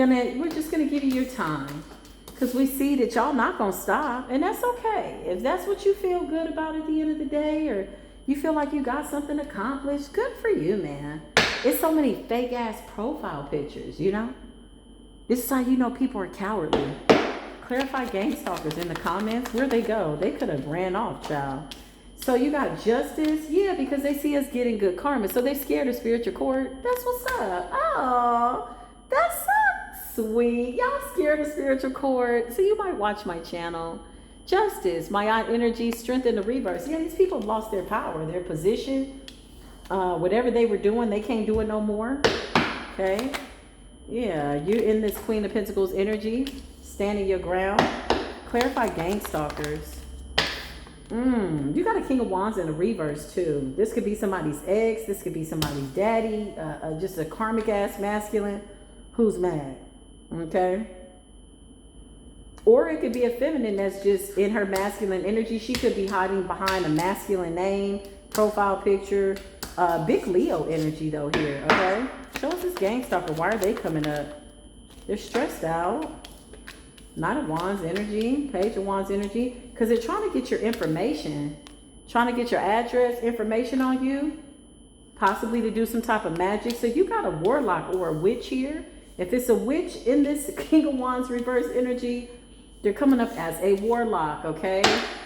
just gonna give you your time. Because we see that y'all not gonna stop. And that's okay. If that's what you feel good about at the end of the day, or you feel like you got something accomplished, good for you, man. It's so many fake ass profile pictures, you know. This is how you know people are cowardly. Clarify gang stalkers in the comments. Where'd they go? They could have ran off, child. So you got justice. Yeah, because they see us getting good karma. So they scared of spiritual court. That's what's up. Oh, that's so sweet. Y'all scared of spiritual court. So you might watch my channel. Justice, my eye energy, strength in the reverse. Yeah, these people have lost their power, their position. Whatever they were doing, they can't do it no more. Okay. Yeah, you're in this Queen of Pentacles energy. Standing your ground. Clarify gang stalkers. You got a King of Wands in the reverse too. This could be somebody's ex. This could be somebody's daddy. Just a karmic ass masculine who's mad. Okay. Or it could be a feminine that's just in her masculine energy. She could be hiding behind a masculine name, profile picture. Big Leo energy though here. Okay. Show us this gang stalker. Why are they coming up? They're stressed out. Knight of Wands energy, Page of Wands energy, because they're trying to get your information, trying to get your address, information on you, possibly to do some type of magic. So you got a warlock or a witch here. If it's a witch in this King of Wands reverse energy, they're coming up as a warlock, okay?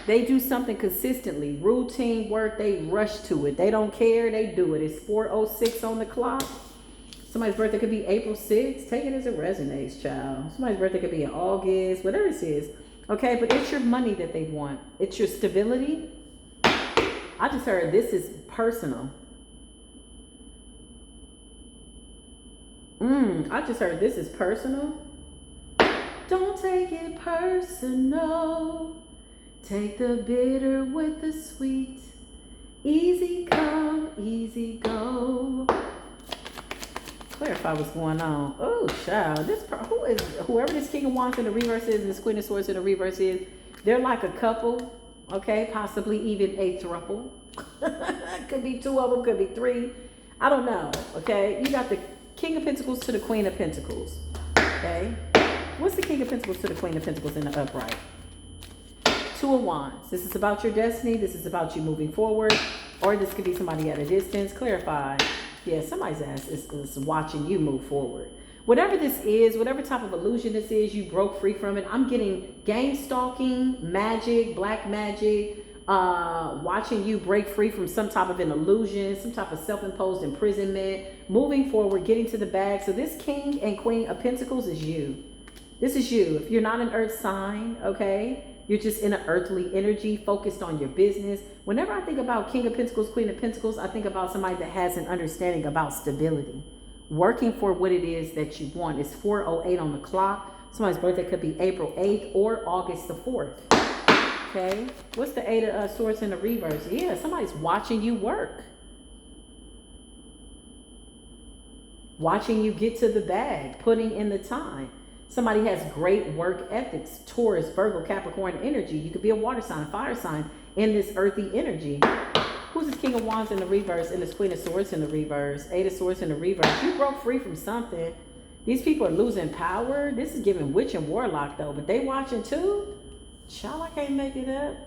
They do something consistently, routine work, they rush to it. They don't care, they do it. It's 4:06 on the clock. Somebody's birthday could be April 6th. Take it as it resonates, child. Somebody's birthday could be in August, whatever it is. Okay, but it's your money that they want. It's your stability. I just heard this is personal. I just heard this is personal. Don't take it personal. Take the bitter with the sweet. Easy come, easy go. Clarify what's going on. Oh, child. Whoever this King of Wands in the reverse is and this Queen of Swords in the reverse is, they're like a couple, okay? Possibly even a throuple. Could be 2 of them, could be 3. I don't know, okay? You got the King of Pentacles to the Queen of Pentacles, okay? What's the King of Pentacles to the Queen of Pentacles in the upright? 2 of Wands. This is about your destiny. This is about you moving forward. Or this could be somebody at a distance. Clarify. Yeah, somebody's ass is watching you move forward. Whatever this is, whatever type of illusion this is, you broke free from it. I'm getting gangstalking, magic, black magic, watching you break free from some type of an illusion, some type of self-imposed imprisonment, moving forward, getting to the bag. So this King and Queen of Pentacles is you. This is you. If you're not an earth sign, okay, you're just in an earthly energy, focused on your business. Whenever I think about King of Pentacles, Queen of Pentacles, I think about somebody that has an understanding about stability, working for what it is that you want. It's 4:08 on the clock. Somebody's birthday could be April 8th or August the 4th. Okay, what's the Eight of Swords in the reverse? Yeah, somebody's watching you work, watching you get to the bag, putting in the time. Somebody has great work ethics. Taurus, Virgo, Capricorn energy. You could be a water sign, fire sign in this earthy energy. Who's this King of Wands in the reverse and this Queen of Swords in the reverse? Eight of Swords in the reverse. You broke free from something. These people are losing power. This is giving witch and warlock though, but they watching too. Child, I can't make it up.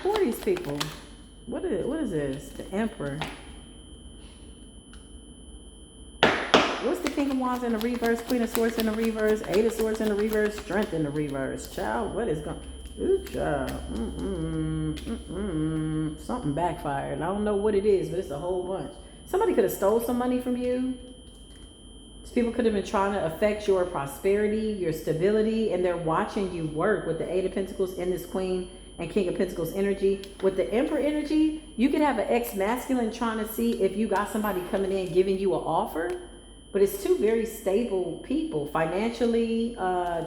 Who are these people? What is this? The Emperor. What's the King of Wands in the reverse? Queen of Swords in the reverse. Eight of Swords in the reverse. Strength in the reverse. Child, what is going? Ooh, child. Something backfired. I don't know what it is, but it's a whole bunch. Somebody could have stole some money from you. These people could have been trying to affect your prosperity, your stability, and they're watching you work with the Eight of Pentacles in this Queen and King of Pentacles energy. With the Emperor energy, you could have an ex-masculine trying to see if you got somebody coming in giving you an offer. But it's two very stable people financially.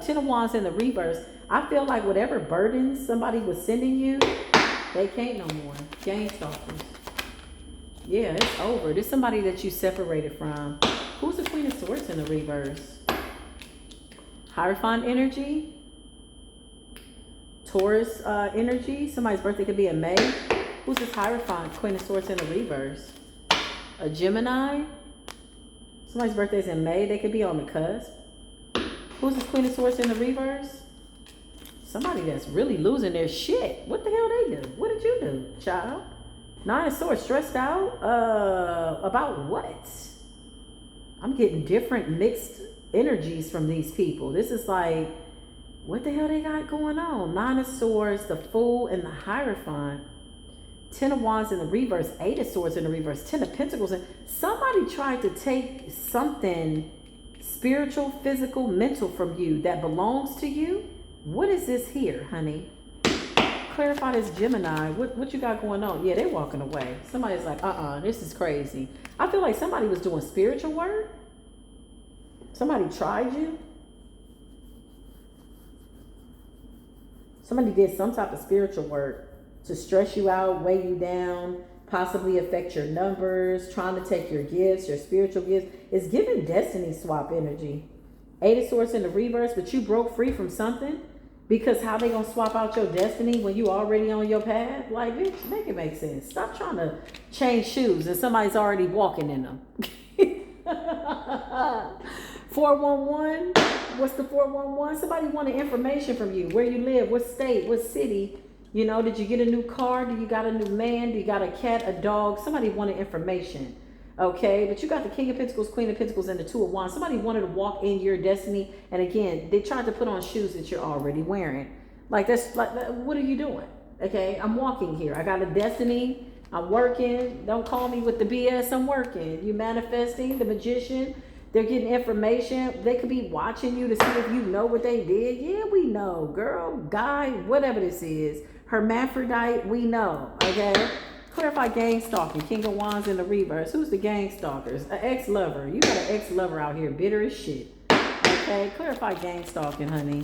Ten of Wands in the reverse. I feel like whatever burdens somebody was sending you, they can't no more. Gangstalkers. Yeah, it's over. There's somebody that you separated from. Who's the Queen of Swords in the reverse? Hierophant energy. Taurus energy. Somebody's birthday could be in May. Who's this Hierophant? Queen of Swords in the reverse. A Gemini. Somebody's birthday's in May. They could be on the cusp. Who's this Queen of Swords in the reverse? Somebody that's really losing their shit. What the hell they do? What did you do, child? Nine of Swords, stressed out? About what? I'm getting different mixed energies from these people. This is like, what the hell they got going on? Nine of Swords, the Fool, and the Hierophant. Ten of Wands in the reverse, Eight of Swords in the reverse, Ten of Pentacles. And somebody tried to take something spiritual, physical, mental from you that belongs to you. What is this here, honey? Clarify this Gemini. What you got going on? Yeah, they're walking away. Somebody's like, this is crazy. I feel like somebody was doing spiritual work. Somebody tried you. Somebody did some type of spiritual work to stress you out, weigh you down, possibly affect your numbers, trying to take your gifts, your spiritual gifts. It's giving destiny swap energy. Eight of Swords in the reverse, but you broke free from something. Because how they gonna swap out your destiny when you already on your path? Like, bitch, make it make sense. Stop trying to change shoes and somebody's already walking in them. 411. What's the 411? Somebody wanted information from you. Where you live, what state, what city. You know, did you get a new car? Do you got a new man? Do you got a cat, a dog? Somebody wanted information. Okay, but you got the King of Pentacles, Queen of Pentacles, and the Two of Wands. Somebody wanted to walk in your destiny. And again, they tried to put on shoes that you're already wearing. Like, that's like, what are you doing? Okay, I'm walking here. I got a destiny. I'm working. Don't call me with the BS. I'm working. You manifesting, the magician. They're getting information. They could be watching you to see if you know what they did. Yeah, we know. Girl, guy, whatever this is. Hermaphrodite, we know. Okay? Clarify gangstalking. King of Wands in the reverse. Who's the gangstalkers? An ex-lover. You got an ex-lover out here, bitter as shit. Okay, clarify gangstalking, honey.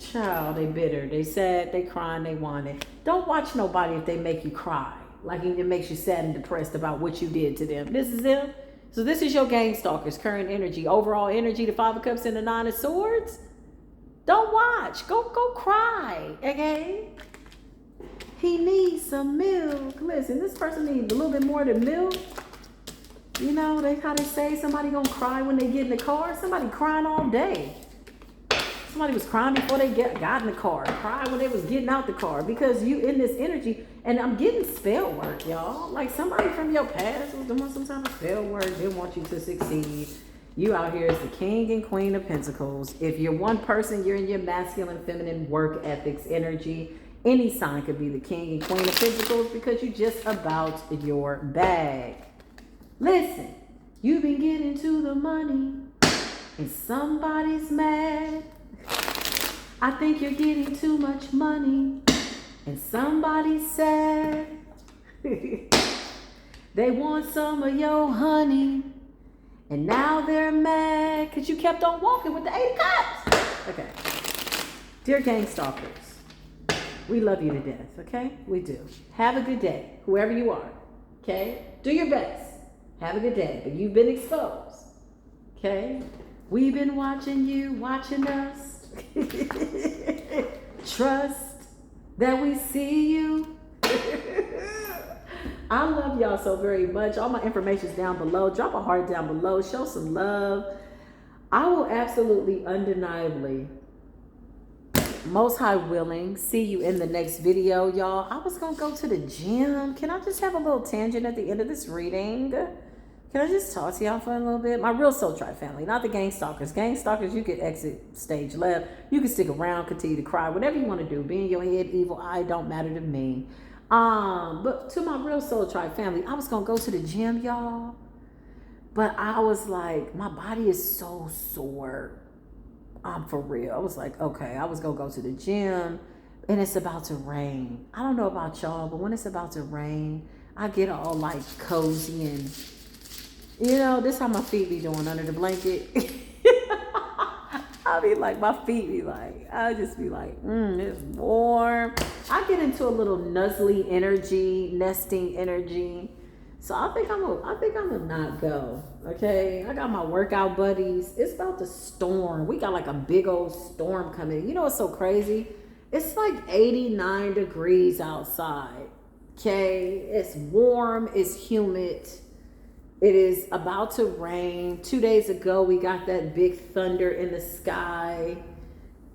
Child, they bitter. They sad. They crying. They want it. Don't watch nobody if they make you cry. Like it makes you sad and depressed about what you did to them. This is them. So this is your gangstalkers. Current energy. Overall energy. The Five of Cups and the Nine of Swords. Don't watch. Go cry. Okay? He needs some milk. Listen, this person needs a little bit more than milk. You know, how they say somebody gonna cry when they get in the car. Somebody crying all day. Somebody was crying before they got in the car, cried when they was getting out the car, because you in this energy. And I'm getting spell work, y'all. Like somebody from your past was doing some type of spell work, didn't want you to succeed. You out here is the king and queen of pentacles. If you're one person, you're in your masculine, feminine work ethics energy. Any sign could be the king and queen of pentacles because you're just about your bag. Listen, you've been getting to the money and somebody's mad. I think you're getting too much money and somebody's sad. They want some of your honey and now they're mad because you kept on walking with the 8 of Cups. Okay. Dear Gangstalkers, we love you to death, okay? We do. Have a good day, whoever you are, okay? Do your best. Have a good day, but you've been exposed, okay? We've been watching you, watching us. Trust that we see you. I love y'all so very much. All my information is down below. Drop a heart down below. Show some love. I will absolutely, undeniably, most high willing, see you in the next video, y'all. I was gonna go to the gym. Can I just have a little tangent at the end of this reading? Can I just talk to y'all for a little bit? My real soul tribe family, not the Gangstalkers. Gangstalkers, you could exit stage left. You can stick around, continue to cry, whatever you want to do. Be in your head, evil eye, don't matter to me. But to my real soul tribe family, I was gonna go to the gym, y'all. But I was like, my body is so sore. For real. I was like, okay, I was gonna go to the gym and it's about to rain. I don't know about y'all, but when it's about to rain, I get all like cozy and, you know, this how my feet be doing under the blanket. I be like, my feet be like, I just be like, it's warm. I get into a little nuzzly energy, nesting energy. So I think I'm gonna not go. Okay, I got my workout buddies. It's about to storm. We got like a big old storm coming. You know what's so crazy? It's like 89 degrees outside. Okay, it's warm. It's humid. It is about to rain. 2 days ago, we got that big thunder in the sky.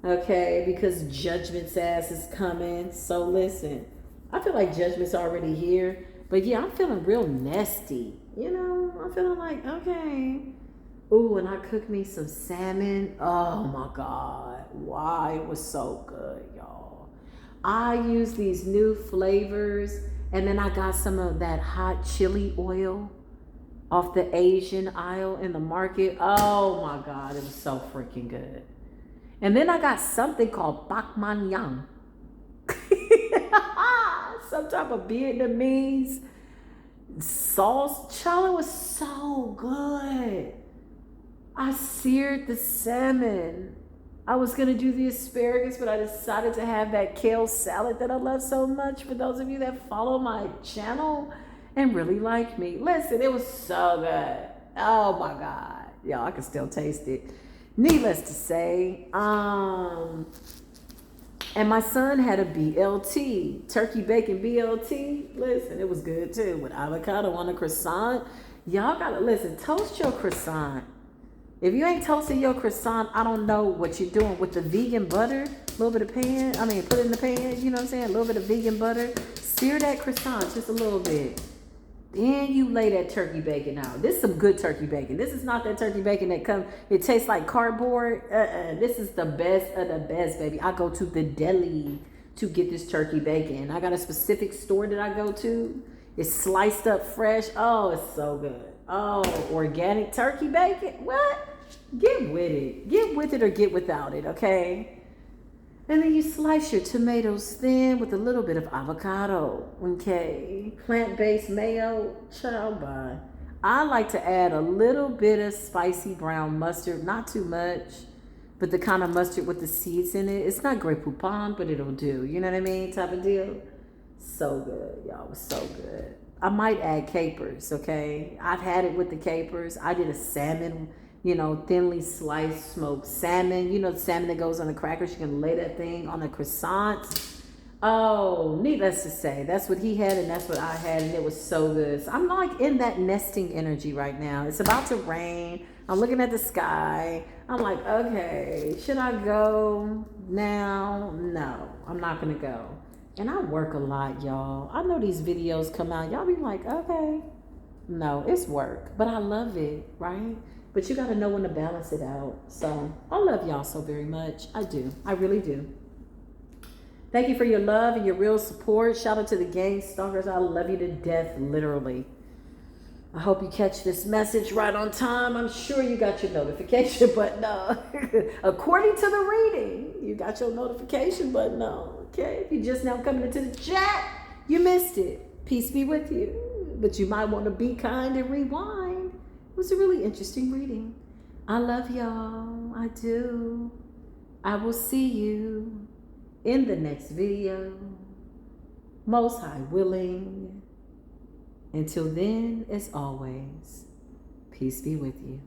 Okay, because judgment's ass is coming. So listen, I feel like judgment's already here. But yeah, I'm feeling real nasty. You know, I'm feeling like, okay. Ooh, and I cooked me some salmon. Oh my God. Why? It was so good, y'all. I use these new flavors. And then I got some of that hot chili oil off the Asian aisle in the market. Oh my God. It was so freaking good. And then I got something called bak man yang. Some type of Vietnamese sauce. Child, it was so good. I seared the salmon. I was going to do the asparagus, but I decided to have that kale salad that I love so much. For those of you that follow my channel and really like me. Listen, it was so good. Oh my God. Y'all, I can still taste it. Needless to say, and my son had a BLT, turkey bacon BLT. Listen, it was good too, with avocado on a croissant. Y'all gotta listen, toast your croissant. If you ain't toasting your croissant, I don't know what you're doing with the vegan butter. A little bit of put it in the pan, you know what I'm saying? A little bit of vegan butter. Sear that croissant just a little bit. Then you lay that turkey bacon out. This is some good turkey bacon. This is not that turkey bacon that it tastes like cardboard. This is the best of the best, baby. I go to the deli to get this turkey bacon. I got a specific store that I go to. It's sliced up fresh. Oh, it's so good. Oh, organic turkey bacon. What? Get with it. Get with it or get without it, okay? And then you slice your tomatoes thin with a little bit of avocado, okay? Plant-based mayo, child bye. I like to add a little bit of spicy brown mustard, not too much, but the kind of mustard with the seeds in it. It's not Grey Poupon, but it'll do. You know what I mean? Type of deal. So good, y'all. It was so good. I might add capers, okay? I've had it with the capers. I did a salmon, you know, thinly sliced smoked salmon. You know, the salmon that goes on the crackers. You can lay that thing on a croissant. Oh, needless to say, that's what he had and that's what I had, and it was so good. So I'm like in that nesting energy right now. It's about to rain. I'm looking at the sky. I'm like, okay, should I go now? No, I'm not gonna go. And I work a lot, y'all. I know these videos come out. Y'all be like, okay. No, it's work, but I love it, right? But you got to know when to balance it out. So I love y'all so very much. I do. I really do. Thank you for your love and your real support. Shout out to the Gangstalkers. I love you to death, literally. I hope you catch this message right on time. I'm sure you got your notification button on. According to the reading, you got your notification button on. Okay, if you just now coming into the chat, you missed it. Peace be with you. But you might want to be kind and rewind. It was a really interesting reading. I love y'all. I do. I will see you in the next video. Most High willing. Until then, as always, peace be with you.